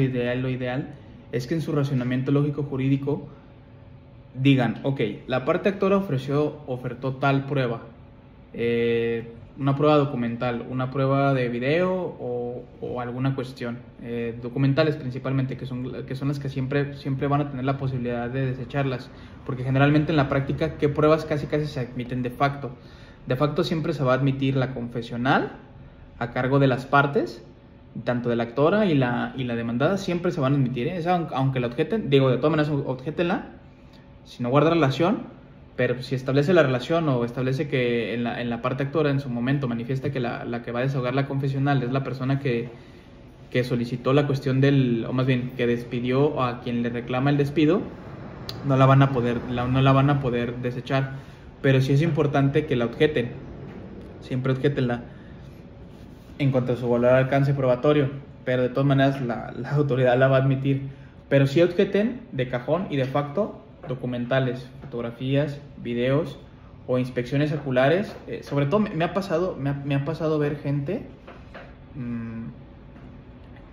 es que en su razonamiento lógico jurídico digan, ok, la parte actora ofertó tal prueba, una prueba documental, una prueba de video o alguna cuestión, documentales principalmente, que son las que siempre van a tener la posibilidad de desecharlas, porque generalmente en la práctica, ¿qué pruebas casi se admiten de facto? De facto siempre se va a admitir la confesional a cargo de las partes, tanto de la actora y la demandada, siempre se van a admitir, esa, aunque la objeten, de todas maneras objétenla, si no guarda relación, pero si establece la relación o establece que en la parte actora en su momento manifiesta que la que va a desahogar la confesional es la persona que solicitó la cuestión o más bien que despidió a quien le reclama el despido, no la van a poder desechar. Pero sí es importante que la objeten, siempre objétenla en cuanto a su valor de alcance probatorio, pero de todas maneras la autoridad la va a admitir. Pero sí objeten de cajón y de facto documentales, fotografías, videos o inspecciones oculares. Sobre todo me ha pasado ver gente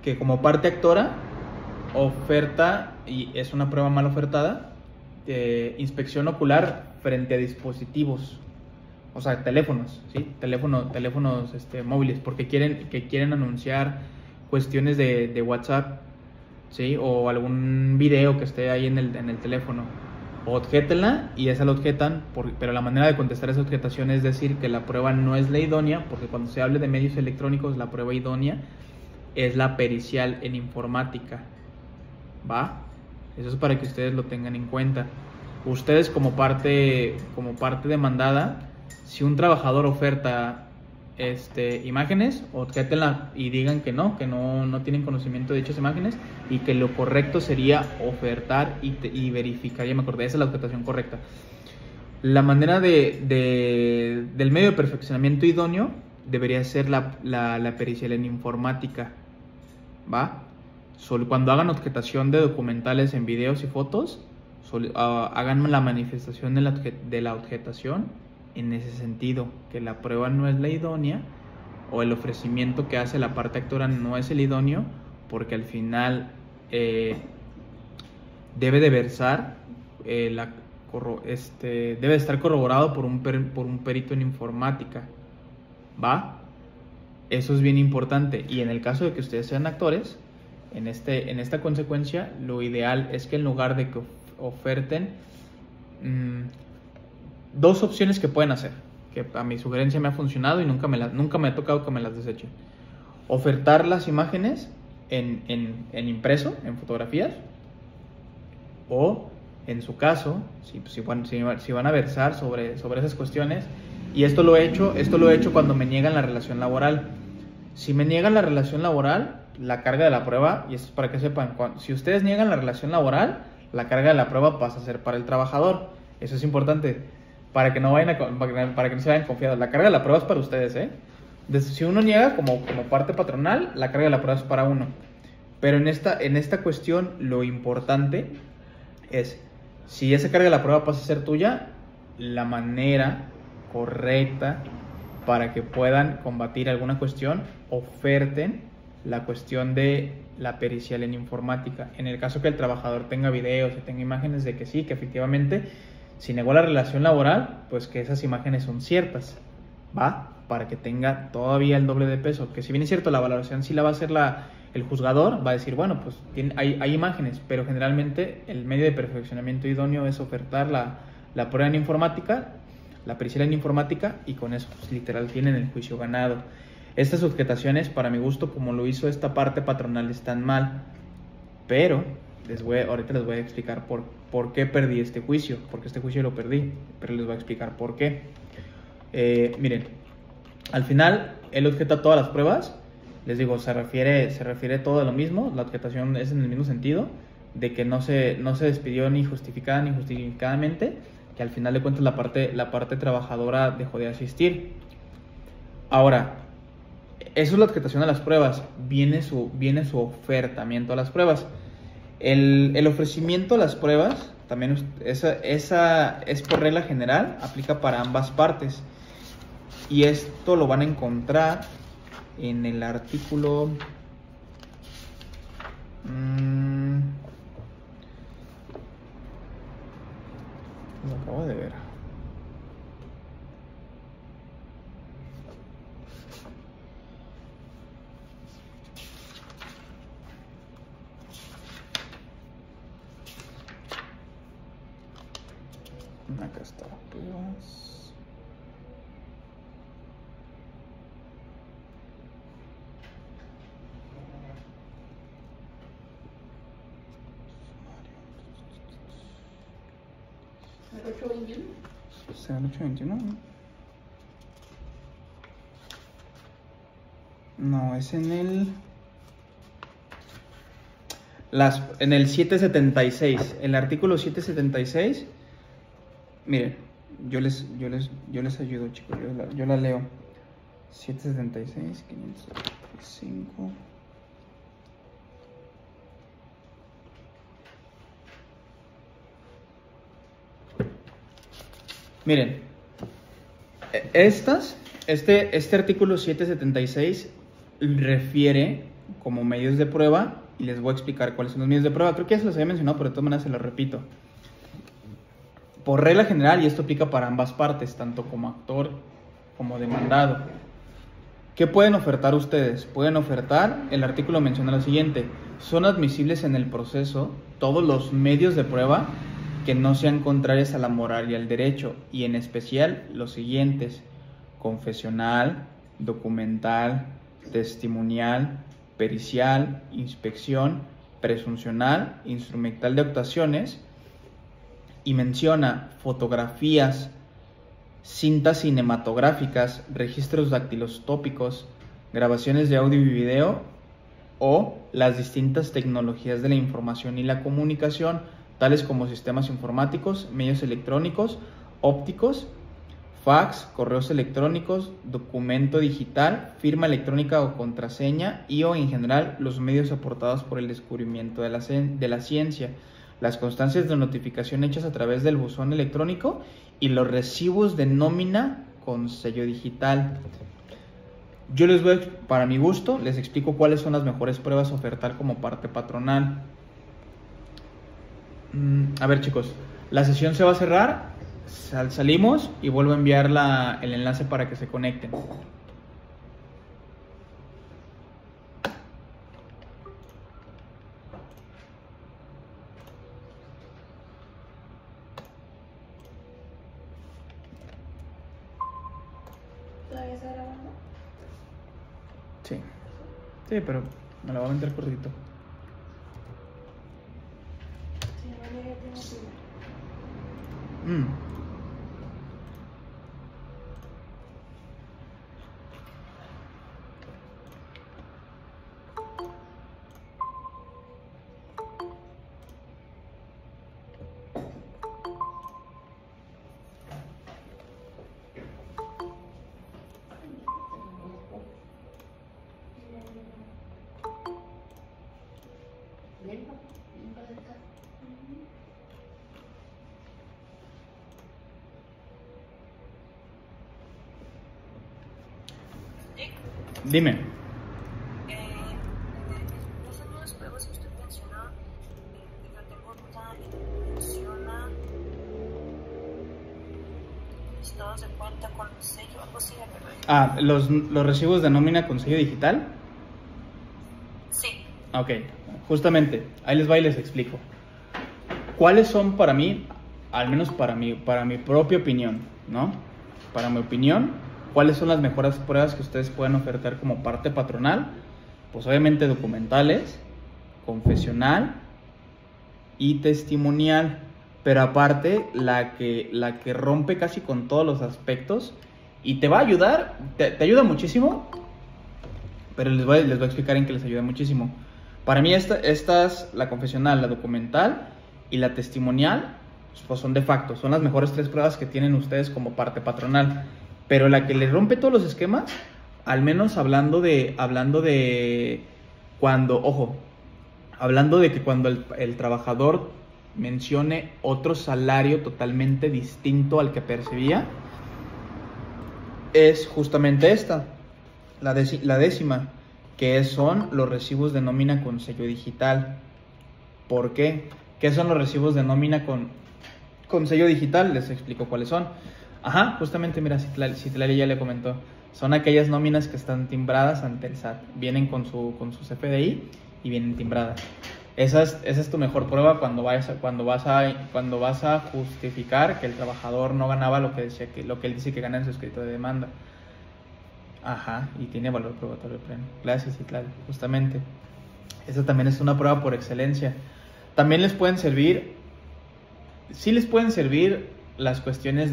que como parte actora oferta, y es una prueba mal ofertada, inspección ocular frente a dispositivos, o sea, teléfonos, ¿sí? Teléfonos móviles, porque quieren anunciar cuestiones de WhatsApp, ¿sí? O algún video que esté ahí en el teléfono. Objetenla y esa la objetan, pero la manera de contestar esa objetación es decir que la prueba no es la idónea, porque cuando se hable de medios electrónicos, la prueba idónea es la pericial en informática, ¿va? Eso es para que ustedes lo tengan en cuenta. Ustedes como parte demandada, si un trabajador oferta imágenes, objetenla y digan que no tienen conocimiento de dichas imágenes y que lo correcto sería ofertar y verificar. Ya me acordé, esa es la objetación correcta. La manera del medio de perfeccionamiento idóneo debería ser la pericial en informática, ¿va? cuando hagan objetación de documentales en videos y fotos, hagan la manifestación de la objetación en ese sentido, que la prueba no es la idónea o el ofrecimiento que hace la parte actora no es el idóneo, porque al final debe de versar, debe de estar corroborado por un perito en informática, ¿va? Eso es bien importante. Y en el caso de que ustedes sean actores, en esta consecuencia, lo ideal es que en lugar de que oferten, dos opciones que pueden hacer, que a mi sugerencia me ha funcionado y nunca me ha tocado que me las desechen. Ofertar las imágenes en impreso, en fotografías, o en su caso, si van a versar sobre esas cuestiones, y esto lo he hecho cuando me niegan la relación laboral. Si me niegan la relación laboral, la carga de la prueba, y esto es para que sepan, si ustedes niegan la relación laboral, la carga de la prueba pasa a ser para el trabajador. Eso es importante, para que no se vayan confiados. La carga de la prueba es para ustedes, Si uno niega como parte patronal, la carga de la prueba es para uno. Pero en esta cuestión, lo importante es, si esa carga de la prueba pasa a ser tuya, la manera correcta para que puedan combatir alguna cuestión, oferten la cuestión de la pericial en informática. En el caso que el trabajador tenga videos y tenga imágenes de que sí, que efectivamente, si negó la relación laboral, pues que esas imágenes son ciertas, ¿va? Para que tenga todavía el doble de peso. Que si bien es cierto, la valoración sí la va a hacer el juzgador, va a decir, bueno, pues hay imágenes, pero generalmente el medio de perfeccionamiento idóneo es ofertar la prueba en informática, la pericial en informática, y con eso pues, literal tienen el juicio ganado. Estas objetaciones, para mi gusto, como lo hizo esta parte patronal, están mal, pero ahorita les voy a explicar por qué perdí este juicio, porque este juicio lo perdí, pero les voy a explicar por qué. Miren, al final él objeta todas las pruebas, les digo, se refiere todo a lo mismo, la objetación es en el mismo sentido, de que no se despidió ni justificada ni justificadamente, que al final de cuentas la parte trabajadora dejó de asistir. Ahora, eso es la objetación a las pruebas, viene su ofertamiento a las pruebas. El ofrecimiento a las pruebas, también esa es por regla general, aplica para ambas partes. Y esto lo van a encontrar en el artículo... lo acabo de ver. Acá está, pues. ¿El 821? ¿Será el 821? No, es en el... en el 776, el artículo 776. Miren, yo les ayudo, chicos, yo la leo. 776, 505. Miren, este artículo 776 refiere como medios de prueba, y les voy a explicar cuáles son los medios de prueba. Creo que ya se los había mencionado, pero de todas maneras se los repito. Por regla general, y esto aplica para ambas partes, tanto como actor como demandado, ¿qué pueden ofertar ustedes? Pueden ofertar, el artículo menciona lo siguiente: son admisibles en el proceso todos los medios de prueba que no sean contrarios a la moral y al derecho, y en especial los siguientes: confesional, documental, testimonial, pericial, inspección, presuncional, instrumental de actuaciones. Y menciona fotografías, cintas cinematográficas, registros dactiloscópicos, grabaciones de audio y video, o las distintas tecnologías de la información y la comunicación, tales como sistemas informáticos, medios electrónicos, ópticos, fax, correos electrónicos, documento digital, firma electrónica o contraseña y o en general los medios aportados por el descubrimiento de la ciencia, las constancias de notificación hechas a través del buzón electrónico y los recibos de nómina con sello digital. Yo les voy, para mi gusto, les explico cuáles son las mejores pruebas a ofertar como parte patronal. A ver, chicos, la sesión se va a cerrar, salimos y vuelvo a enviar el enlace para que se conecten. ¿Todavía está grabando? Sí, sí, pero me la voy a meter cortito. Sí, vale, ya tengo su... Dime. Esas nuevas pruebas que usted menciona, yo tengo duda y menciona estados de cuenta con sello, algo así, ¿verdad? Los recibos de nómina con sello digital. Sí. Ok, justamente, ahí les va y les explico. ¿Cuáles son para mí, al menos para mi propia opinión, ¿no? Para mi opinión, ¿cuáles son las mejores pruebas que ustedes pueden ofertar como parte patronal? Pues obviamente documentales, confesional y testimonial. Pero aparte, la que rompe casi con todos los aspectos y te va a ayudar, te ayuda muchísimo, pero les voy a explicar en qué les ayuda muchísimo. Para mí la confesional, la documental y la testimonial, pues son de facto, son las mejores 3 pruebas que tienen ustedes como parte patronal. Pero la que le rompe todos los esquemas, al menos hablando de cuando, ojo, hablando de que cuando el trabajador mencione otro salario totalmente distinto al que percibía, es justamente esta, la décima, que son los recibos de nómina con sello digital. ¿Por qué? ¿Qué son los recibos de nómina con sello digital? Les explico cuáles son. Ajá, justamente, mira, Citlali ya le comentó. Son aquellas nóminas que están timbradas ante el SAT. Vienen con su CFDI y vienen timbradas. Esa es tu mejor prueba cuando vas a justificar que el trabajador no ganaba lo que él dice que gana en su escrito de demanda. Ajá, y tiene valor probatorio pleno. Gracias, Citlali, justamente. Esa también es una prueba por excelencia. También les pueden servir, las cuestiones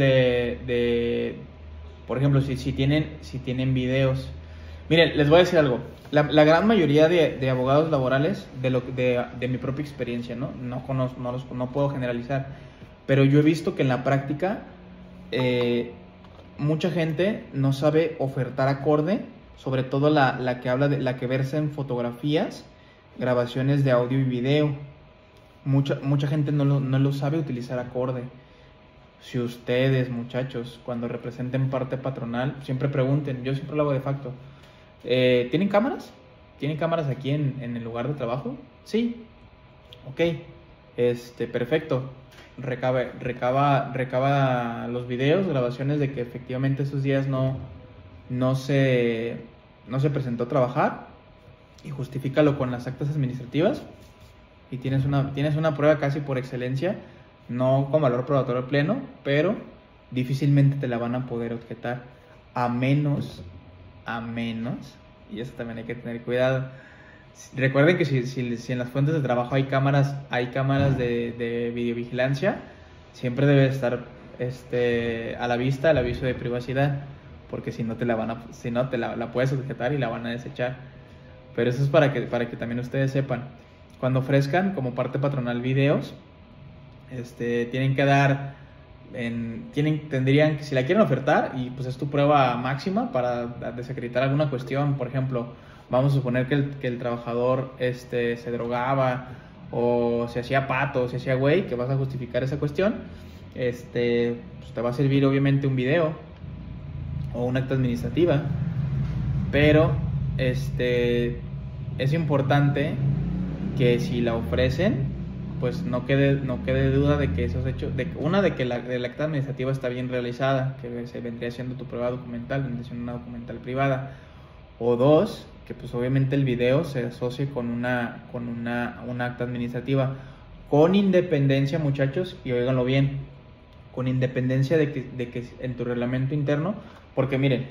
por ejemplo, si tienen videos. Miren, les voy a decir algo. La gran mayoría de abogados laborales, de mi propia experiencia, no puedo generalizar, pero yo he visto que en la práctica mucha gente no sabe ofertar acorde, sobre todo la que versa en fotografías, grabaciones de audio y video. Mucha gente no lo sabe utilizar acorde. Si ustedes, muchachos, cuando representen parte patronal, siempre pregunten, yo siempre lo hago de facto. ¿Tienen cámaras? ¿Tienen cámaras aquí en el lugar de trabajo? Sí. Ok. Perfecto. Recaba los videos, grabaciones de que efectivamente esos días no se presentó a trabajar y justifícalo con las actas administrativas y tienes una prueba casi por excelencia, no con valor probatorio pleno, pero difícilmente te la van a poder objetar, a menos, y eso también hay que tener cuidado. Recuerden que si en las fuentes de trabajo hay cámaras de videovigilancia, siempre debe estar a la vista el aviso de privacidad, porque si no te la puedes objetar y la van a desechar. Pero eso es para que también ustedes sepan. Cuando ofrezcan como parte patronal videos, tienen que dar tendrían, si la quieren ofertar y pues es tu prueba máxima para desacreditar alguna cuestión, por ejemplo, vamos a suponer que el trabajador se drogaba o se hacía pato, o se hacía güey, que vas a justificar esa cuestión, pues te va a servir obviamente un video o una acta administrativa, pero es importante que si la ofrecen, pues no quede duda de que esos hechos, de que la acta administrativa está bien realizada, que se vendría siendo tu prueba documental, vendría siendo una documental privada, o dos, que pues obviamente el video se asocie con una acta administrativa, con independencia, muchachos, y óiganlo bien, con independencia de que en tu reglamento interno, porque miren,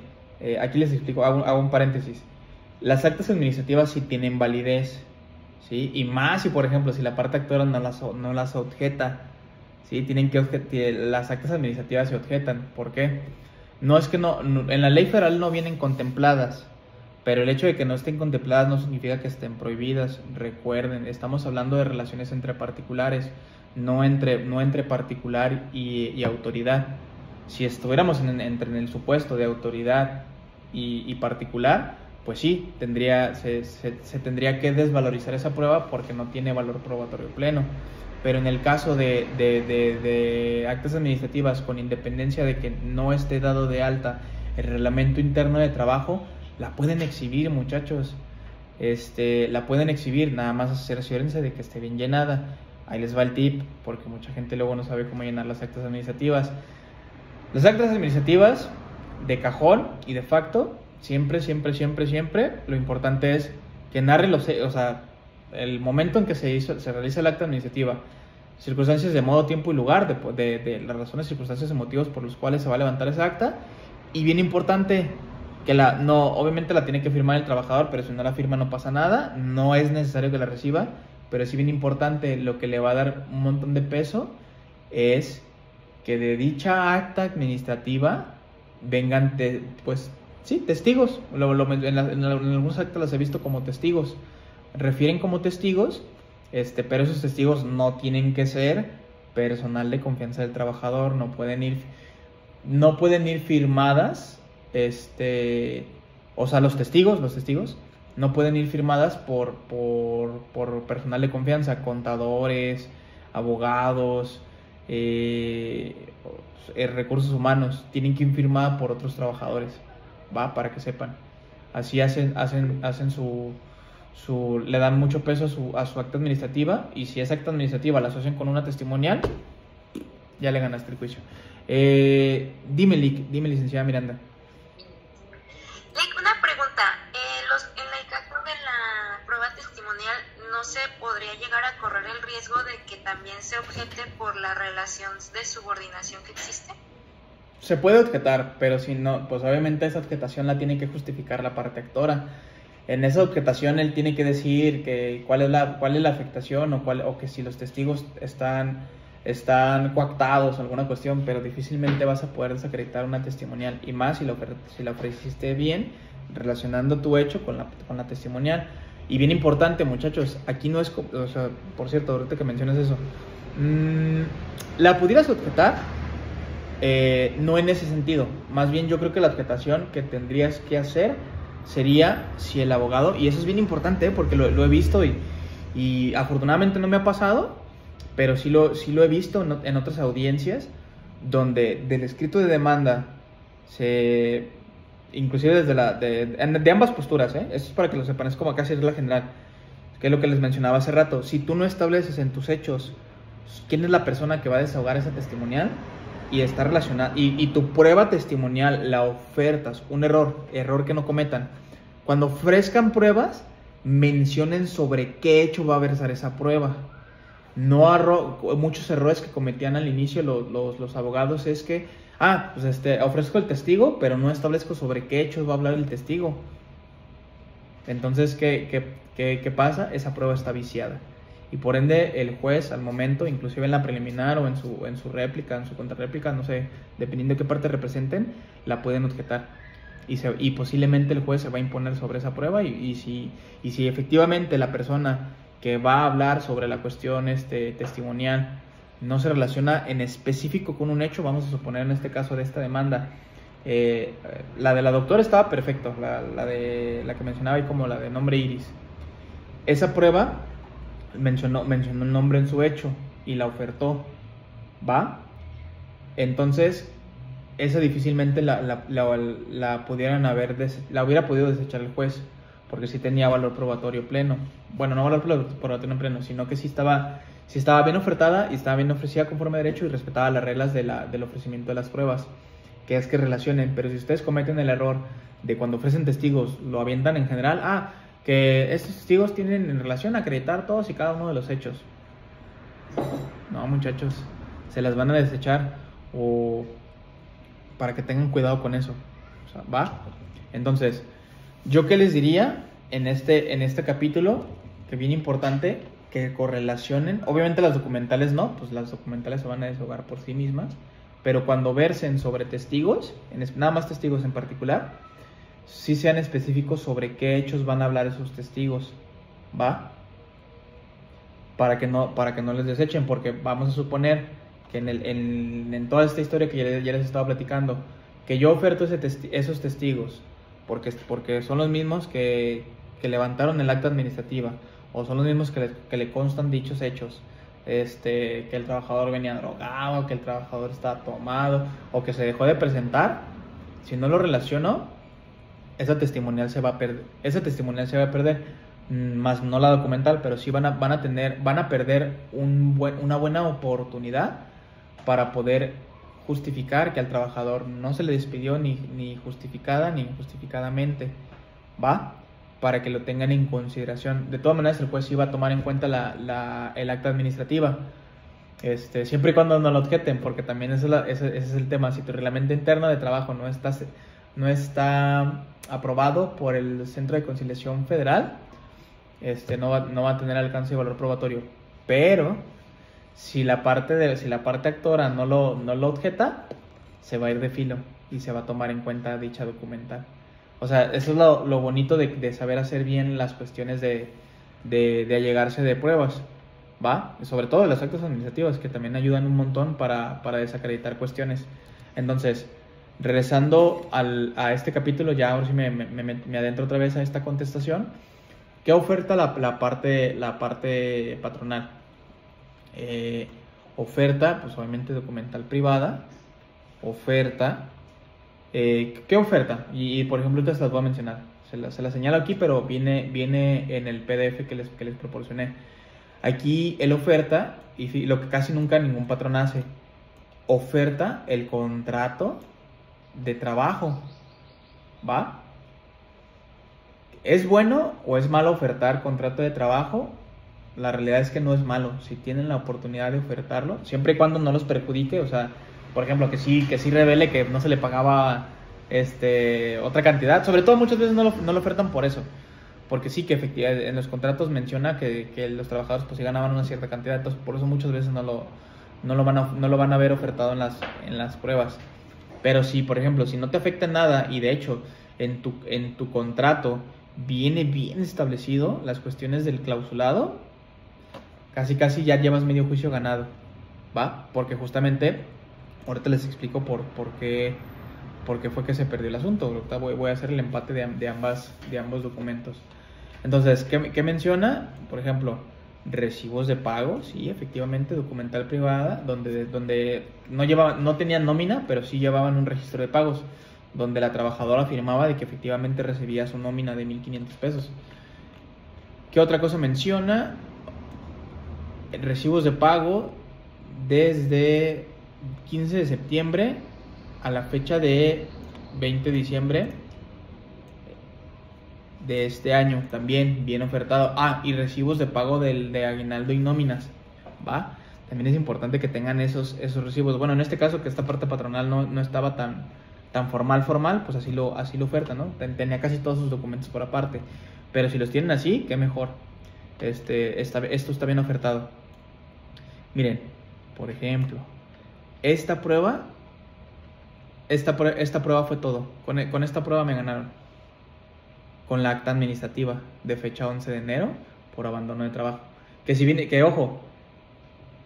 aquí les explico, hago un paréntesis, las actas administrativas sí tienen validez, ¿sí? Y más si, por ejemplo, si la parte actora no las objeta, ¿sí? Las actas administrativas se objetan. ¿Por qué? No es que en la ley federal no vienen contempladas, pero el hecho de que no estén contempladas no significa que estén prohibidas. Recuerden, estamos hablando de relaciones entre particulares, no entre particular y autoridad. Si estuviéramos en el supuesto de autoridad y particular, pues sí, se tendría que desvalorizar esa prueba porque no tiene valor probatorio pleno. Pero en el caso de actas administrativas con independencia de que no esté dado de alta el reglamento interno de trabajo, la pueden exhibir, muchachos. La pueden exhibir, nada más asegúrense de que esté bien llenada. Ahí les va el tip, porque mucha gente luego no sabe cómo llenar las actas administrativas. Las actas administrativas de cajón y de facto, siempre, lo importante es que narre el momento en que se realiza el acta administrativa, circunstancias de modo, tiempo y lugar, de las razones, circunstancias y motivos por los cuales se va a levantar esa acta, y bien importante, que obviamente la tiene que firmar el trabajador, pero si no la firma no pasa nada, no es necesario que la reciba, pero sí bien importante, lo que le va a dar un montón de peso es que de dicha acta administrativa vengan testigos. En algunos actos las he visto como testigos, refieren como testigos, pero esos testigos no tienen que ser personal de confianza del trabajador, no pueden ir firmadas, los testigos no pueden ir firmadas por personal de confianza, contadores, abogados, recursos humanos, tienen que ir firmada por otros trabajadores, para que sepan. Así hacen le dan mucho peso a su acta administrativa, y si esa acta administrativa la asocian con una testimonial, ya le ganaste el juicio. Dime, licenciada Miranda. Una pregunta, en el caso de la prueba testimonial, ¿no se podría llegar a correr el riesgo de que también se objete por la relación de subordinación que existe? Se puede objetar, pero si no, pues obviamente esa objetación la tiene que justificar la parte actora. En esa objetación él tiene que decir que cuál es la afectación o que si los testigos están coactados o alguna cuestión, pero difícilmente vas a poder desacreditar una testimonial, y más si la ofreciste bien, relacionando tu hecho con la testimonial. Y bien importante, muchachos, aquí no es, por cierto, ahorita que mencionas eso, la pudieras objetar, no en ese sentido, más bien yo creo que la objetación que tendrías que hacer sería si el abogado, y eso es bien importante, porque lo he visto y afortunadamente no me ha pasado, pero sí lo he visto en otras audiencias, donde del escrito de demanda inclusive de ambas posturas, esto es para que lo sepan, es como casi regla general, que es lo que les mencionaba hace rato. Si tú no estableces en tus hechos quién es la persona que va a desahogar esa testimonial y está relacionada, y tu prueba testimonial la ofertas, un error que no cometan, cuando ofrezcan pruebas, mencionen sobre qué hecho va a versar esa prueba. Muchos errores que cometían al inicio los abogados es que ofrezco el testigo, pero no establezco sobre qué hechos va a hablar el testigo. Entonces, ¿qué pasa? Esa prueba está viciada, y por ende el juez al momento, inclusive en la preliminar o en su réplica, en su contrarréplica, no sé, dependiendo de qué parte representen, la pueden objetar, y posiblemente el juez se va a imponer sobre esa prueba, y si efectivamente la persona que va a hablar sobre la cuestión testimonial no se relaciona en específico con un hecho, vamos a suponer en este caso de esta demanda, la de la doctora estaba perfecto, la que mencionaba y como la de nombre Iris. Esa prueba mencionó un nombre en su hecho y la ofertó, ¿va? Entonces, esa difícilmente la pudieran la hubiera podido desechar el juez, porque sí tenía valor probatorio pleno. Bueno, no valor probatorio pleno, sino que sí estaba bien ofertada y estaba bien ofrecida conforme a derecho y respetaba las reglas del ofrecimiento de las pruebas, que es que relacionen. Pero si ustedes cometen el error de cuando ofrecen testigos, lo avientan en general, que estos testigos tienen en relación a acreditar todos y cada uno de los hechos. No, muchachos, se las van a desechar, o para que tengan cuidado con eso. O sea, ¿va? Entonces, ¿yo qué les diría en este capítulo? Que bien importante que correlacionen. Obviamente las documentales no, pues las documentales se van a deshogar por sí mismas, pero cuando versen sobre testigos, nada más testigos en particular, sí sean específicos sobre qué hechos van a hablar esos testigos, ¿va? Para que no les desechen, porque vamos a suponer que en toda esta historia que ya les estaba platicando, que yo oferto esos testigos porque son los mismos que levantaron el acta administrativa, o son los mismos que le constan dichos hechos, que el trabajador venía drogado, que el trabajador estaba tomado, o que se dejó de presentar. Si no lo relaciono, esa testimonial se va a perder, más no la documental, pero sí van a perder una buena oportunidad para poder justificar que al trabajador no se le despidió ni justificada ni injustificadamente, ¿va? Para que lo tengan en consideración. De todas maneras, el juez sí va a tomar en cuenta el acta administrativa, siempre y cuando no lo objeten, porque también ese es el tema. Si tu reglamento interno de trabajo no está aprobado por el Centro de Conciliación Federal, no va a tener alcance y valor probatorio. Pero si la parte actora no lo objeta, se va a ir de filo y se va a tomar en cuenta dicha documental. O sea, eso es lo bonito de saber hacer bien las cuestiones de allegarse de pruebas, ¿va? Sobre todo de las actas administrativas, que también ayudan un montón para desacreditar cuestiones. Entonces, regresando a este capítulo, ya ahora sí me adentro otra vez a esta contestación. ¿Qué oferta la parte patronal? Oferta, pues obviamente documental privada. Oferta. ¿Qué oferta? Y por ejemplo, estas las voy a mencionar. Se las señalo aquí, pero viene en el PDF que les proporcioné. Aquí el oferta, y lo que casi nunca ningún patrón hace, oferta el contrato de trabajo, ¿va? ¿Es bueno o es malo ofertar contrato de trabajo? La realidad es que no es malo. Si tienen la oportunidad de ofertarlo, siempre y cuando no los perjudique, o sea, por ejemplo, que sí revele que no se le pagaba otra cantidad. Sobre todo muchas veces no lo ofertan por eso, porque sí que efectivamente en los contratos menciona que los trabajadores pues sí ganaban una cierta cantidad, entonces por eso muchas veces no lo van a ver ofertado en las pruebas. Pero si, por ejemplo, si no te afecta nada y de hecho en tu contrato viene bien establecido las cuestiones del clausulado, casi ya llevas medio juicio ganado, ¿va? Porque justamente, ahorita les explico por qué fue que se perdió el asunto. Ahorita voy a hacer el empate de ambos documentos. Entonces, ¿qué menciona? Por ejemplo, recibos de pago, sí, efectivamente, documental privada, donde no tenían nómina, pero sí llevaban un registro de pagos, donde la trabajadora afirmaba de que efectivamente recibía su nómina de 1,500 pesos. ¿Qué otra cosa menciona? Recibos de pago desde 15 de septiembre a la fecha de 20 de diciembre de este año, también bien ofertado. Y recibos de pago de aguinaldo y nóminas, ¿va? También es importante que tengan esos recibos. Bueno, en este caso que esta parte patronal no estaba tan formal, pues así lo oferta, ¿no? Tenía casi todos sus documentos por aparte. Pero si los tienen así, qué mejor. Esto está bien ofertado. Miren, por ejemplo, esta prueba fue todo. Con esta prueba me ganaron. Con la acta administrativa de fecha 11 de enero por abandono de trabajo. Ojo,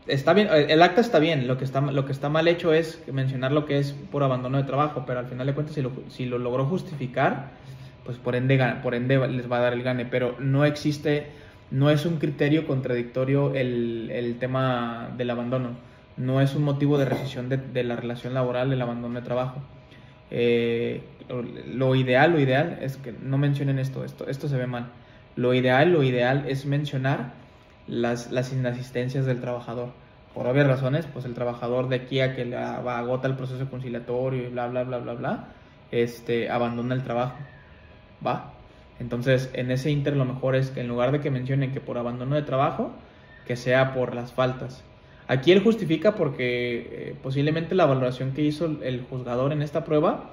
está bien, el acta está bien, lo que está mal hecho es mencionar lo que es por abandono de trabajo, pero al final de cuentas si lo logró justificar, pues por ende les va a dar el gane, pero no es un criterio contradictorio el tema del abandono, no es un motivo de rescisión de la relación laboral el abandono de trabajo. Lo ideal es que no mencionen esto se ve mal. Lo ideal es mencionar las inasistencias del trabajador. Por obvias razones, pues el trabajador de aquí a que agota el proceso conciliatorio y bla, bla, bla, bla, bla, abandona el trabajo. ¿Va? Entonces, en ese ínter lo mejor es que en lugar de que mencionen que por abandono de trabajo, que sea por las faltas. Aquí él justifica porque posiblemente la valoración que hizo el juzgador en esta prueba,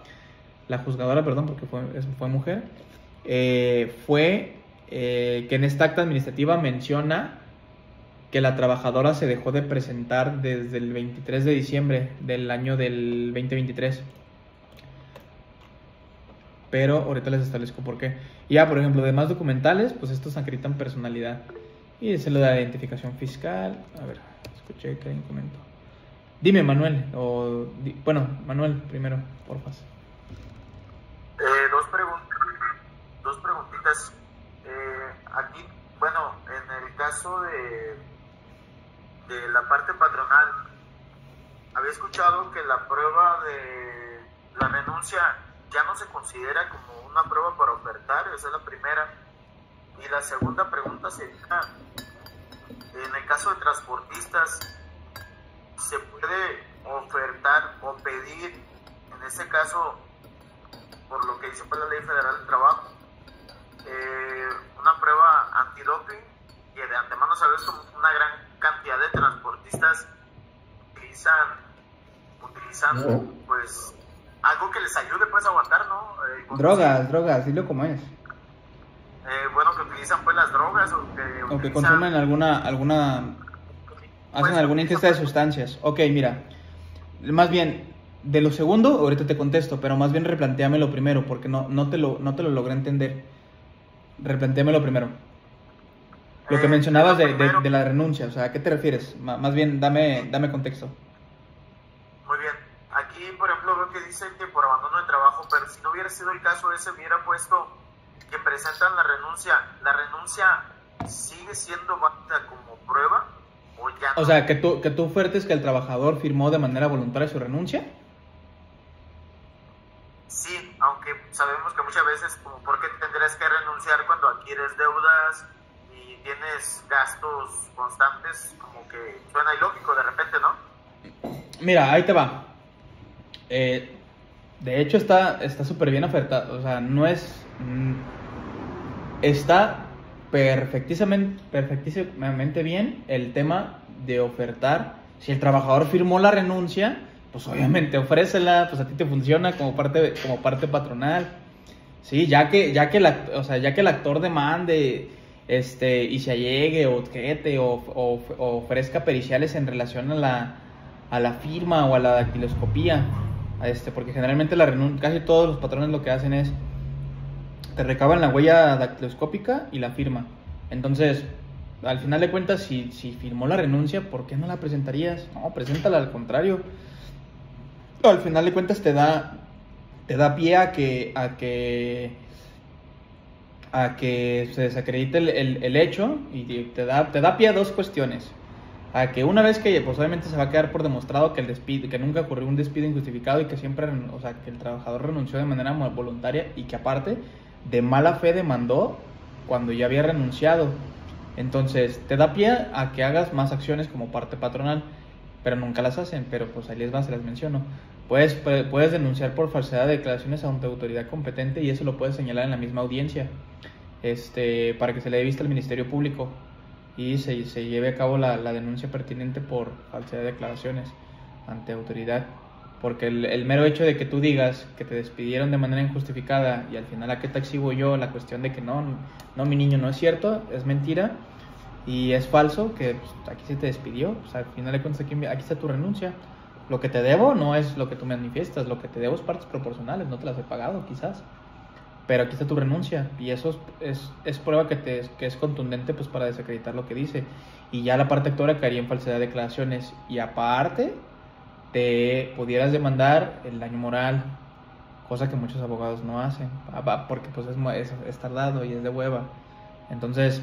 la juzgadora, perdón, porque fue mujer, fue que en esta acta administrativa menciona que la trabajadora se dejó de presentar desde el 23 de diciembre del año del 2023. Pero ahorita les establezco por qué. Ya, por ejemplo, demás documentales, pues estos acreditan personalidad. Y es lo de la identificación fiscal. A ver, escuché que hay un comentario. Dime, Manuel, Manuel primero, porfa. Dos preguntitas. Aquí, bueno, en el caso de la parte patronal, había escuchado que la prueba de la renuncia ya no se considera como una prueba para ofertar, esa es la primera. Y la segunda pregunta sería, en el caso de transportistas, ¿se puede ofertar o pedir, en este caso, por lo que dice pues la Ley Federal del Trabajo, una prueba antidoping? Y de antemano sabes que una gran cantidad de transportistas utilizan pues algo que les ayude pues a aguantar, ¿no? Drogas, dilo como es. Bueno, que utilizan pues las drogas o que consumen hacen alguna ingesta de sustancias. Ok, mira, más bien de lo segundo ahorita te contesto, pero más bien replantéamelo primero porque no te lo logré entender. Replantéamelo primero. Lo que mencionabas de la renuncia, o sea, ¿a qué te refieres? Más bien dame contexto. Muy bien. Aquí, por ejemplo, veo que dice que por abandono de trabajo, pero si no hubiera sido el caso ese, hubiera puesto que presentan la renuncia. ¿La renuncia sigue siendo válida como prueba o ya no? O sea, que tú ofertes que el trabajador firmó de manera voluntaria su renuncia. Sí, aunque sabemos que muchas veces, como ¿por qué tendrías que renunciar cuando adquieres deudas y tienes gastos constantes? Como que suena ilógico de repente, ¿no? Mira, ahí te va. De hecho está súper bien ofertado, o sea, no es... Está perfectísimamente bien el tema de ofertar. Si el trabajador firmó la renuncia, pues obviamente ofrécela, pues a ti te funciona como parte patronal. Sí, ya que el actor demande y se allegue o objete o ofrezca periciales en relación a la firma o a la dactiloscopía, porque generalmente casi todos los patrones lo que hacen es te recaban la huella dactiloscópica y la firma. Entonces, al final de cuentas, si firmó la renuncia, ¿por qué no la presentarías? No, preséntala, al contrario. Al final de cuentas te da pie a que se desacredite el hecho y te da pie a dos cuestiones. A que una vez que pues obviamente se va a quedar por demostrado que nunca ocurrió un despido injustificado y que siempre, o sea, que el trabajador renunció de manera voluntaria y que aparte de mala fe demandó cuando ya había renunciado. Entonces te da pie a que hagas más acciones como parte patronal, pero nunca las hacen. Pero pues ahí les va, se las menciono. Puedes denunciar por falsedad de declaraciones ante autoridad competente y eso lo puedes señalar en la misma audiencia, para que se le dé vista al Ministerio Público y se lleve a cabo la denuncia pertinente por falsedad de declaraciones ante autoridad. Porque el mero hecho de que tú digas que te despidieron de manera injustificada y al final a qué te exhibo yo la cuestión de que no, mi niño, no es cierto, es mentira y es falso, que pues, aquí se te despidió, o sea, al final de cuentas aquí está tu renuncia. Lo que te debo no es lo que tú manifiestas, lo que te debo es partes proporcionales, no te las he pagado quizás. pero aquí está tu renuncia, y eso es prueba que es contundente pues para desacreditar lo que dice. Y ya la parte actora caería en falsedad de declaraciones, y aparte te pudieras demandar el daño moral, cosa que muchos abogados no hacen, porque pues es tardado y es de hueva. Entonces,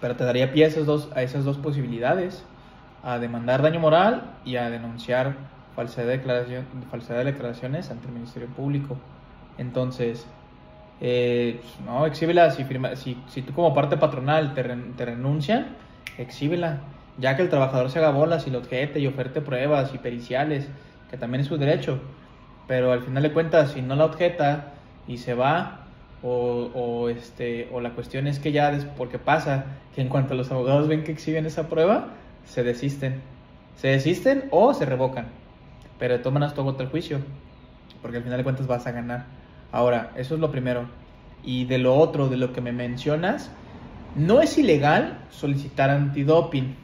pero te daría pie a esas dos posibilidades, a demandar daño moral y a denunciar falsedad de declaraciones ante el Ministerio Público. Entonces, no, exhíbela. Si tú como parte patronal te renuncian, exhíbela, ya que el trabajador se haga bolas y lo objete y oferte pruebas y periciales, que también es su derecho. Pero al final de cuentas, si no la objeta y se va, o la cuestión es que ya, porque pasa que en cuanto los abogados ven que exhiben esa prueba, se desisten o se revocan, pero de todas maneras tú agotas el juicio, porque al final de cuentas vas a ganar. Ahora, eso es lo primero. Y de lo otro, de lo que me mencionas, no es ilegal solicitar antidoping.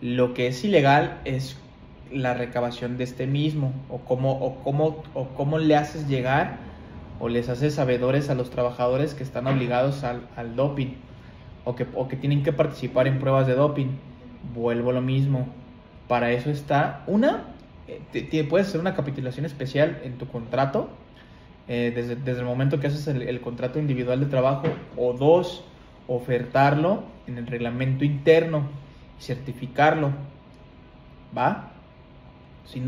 Lo que es ilegal es la recabación de este mismo, o cómo le haces llegar o les haces sabedores a los trabajadores que están obligados al doping, o que tienen que participar en pruebas de doping. Vuelvo a lo mismo. Para eso está puedes hacer una capitulación especial en tu contrato, desde el momento que haces el contrato individual de trabajo, o dos, ofertarlo en el reglamento interno y certificarlo, ¿va? Si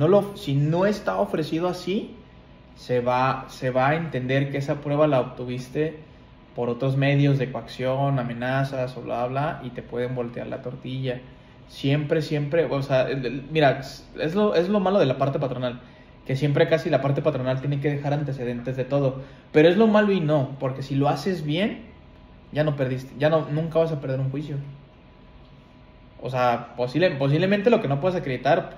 no está ofrecido así, se va a entender que esa prueba la obtuviste por otros medios de coacción, amenazas o bla bla, y te pueden voltear la tortilla. Siempre, o sea, mira, es lo malo de la parte patronal, que siempre casi la parte patronal tiene que dejar antecedentes de todo, pero es lo malo y no, porque si lo haces bien, ya no perdiste, nunca vas a perder un juicio. O sea, posiblemente lo que no puedas acreditar,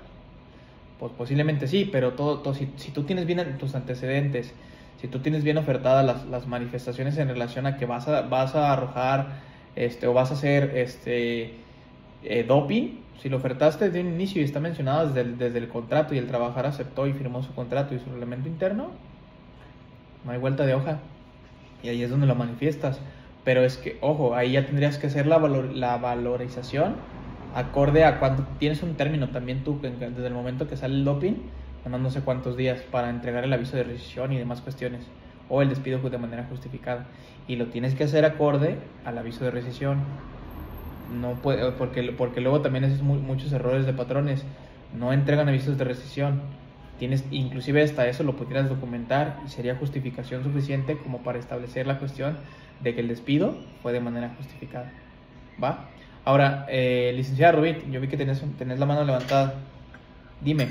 pues posiblemente sí, pero si tú tienes bien tus antecedentes, si tú tienes bien ofertadas las manifestaciones en relación a que vas a arrojar o vas a hacer doping, si lo ofertaste desde un inicio y está mencionado desde el contrato, y el trabajador aceptó y firmó su contrato y su reglamento interno, no hay vuelta de hoja, y ahí es donde lo manifiestas. Pero es que, ojo, ahí ya tendrías que hacer la valorización acorde a cuánto tienes un término también tú, desde el momento que sale el doping, no sé cuántos días para entregar el aviso de rescisión y demás cuestiones, o el despido de manera justificada, y lo tienes que hacer acorde al aviso de rescisión. No puede, porque luego también haces muchos errores de patrones, no entregan avisos de rescisión. Inclusive hasta eso lo pudieras documentar y sería justificación suficiente como para establecer la cuestión de que el despido fue de manera justificada, ¿va? Ahora, licenciada Rubí, yo vi que tenés la mano levantada. Dime.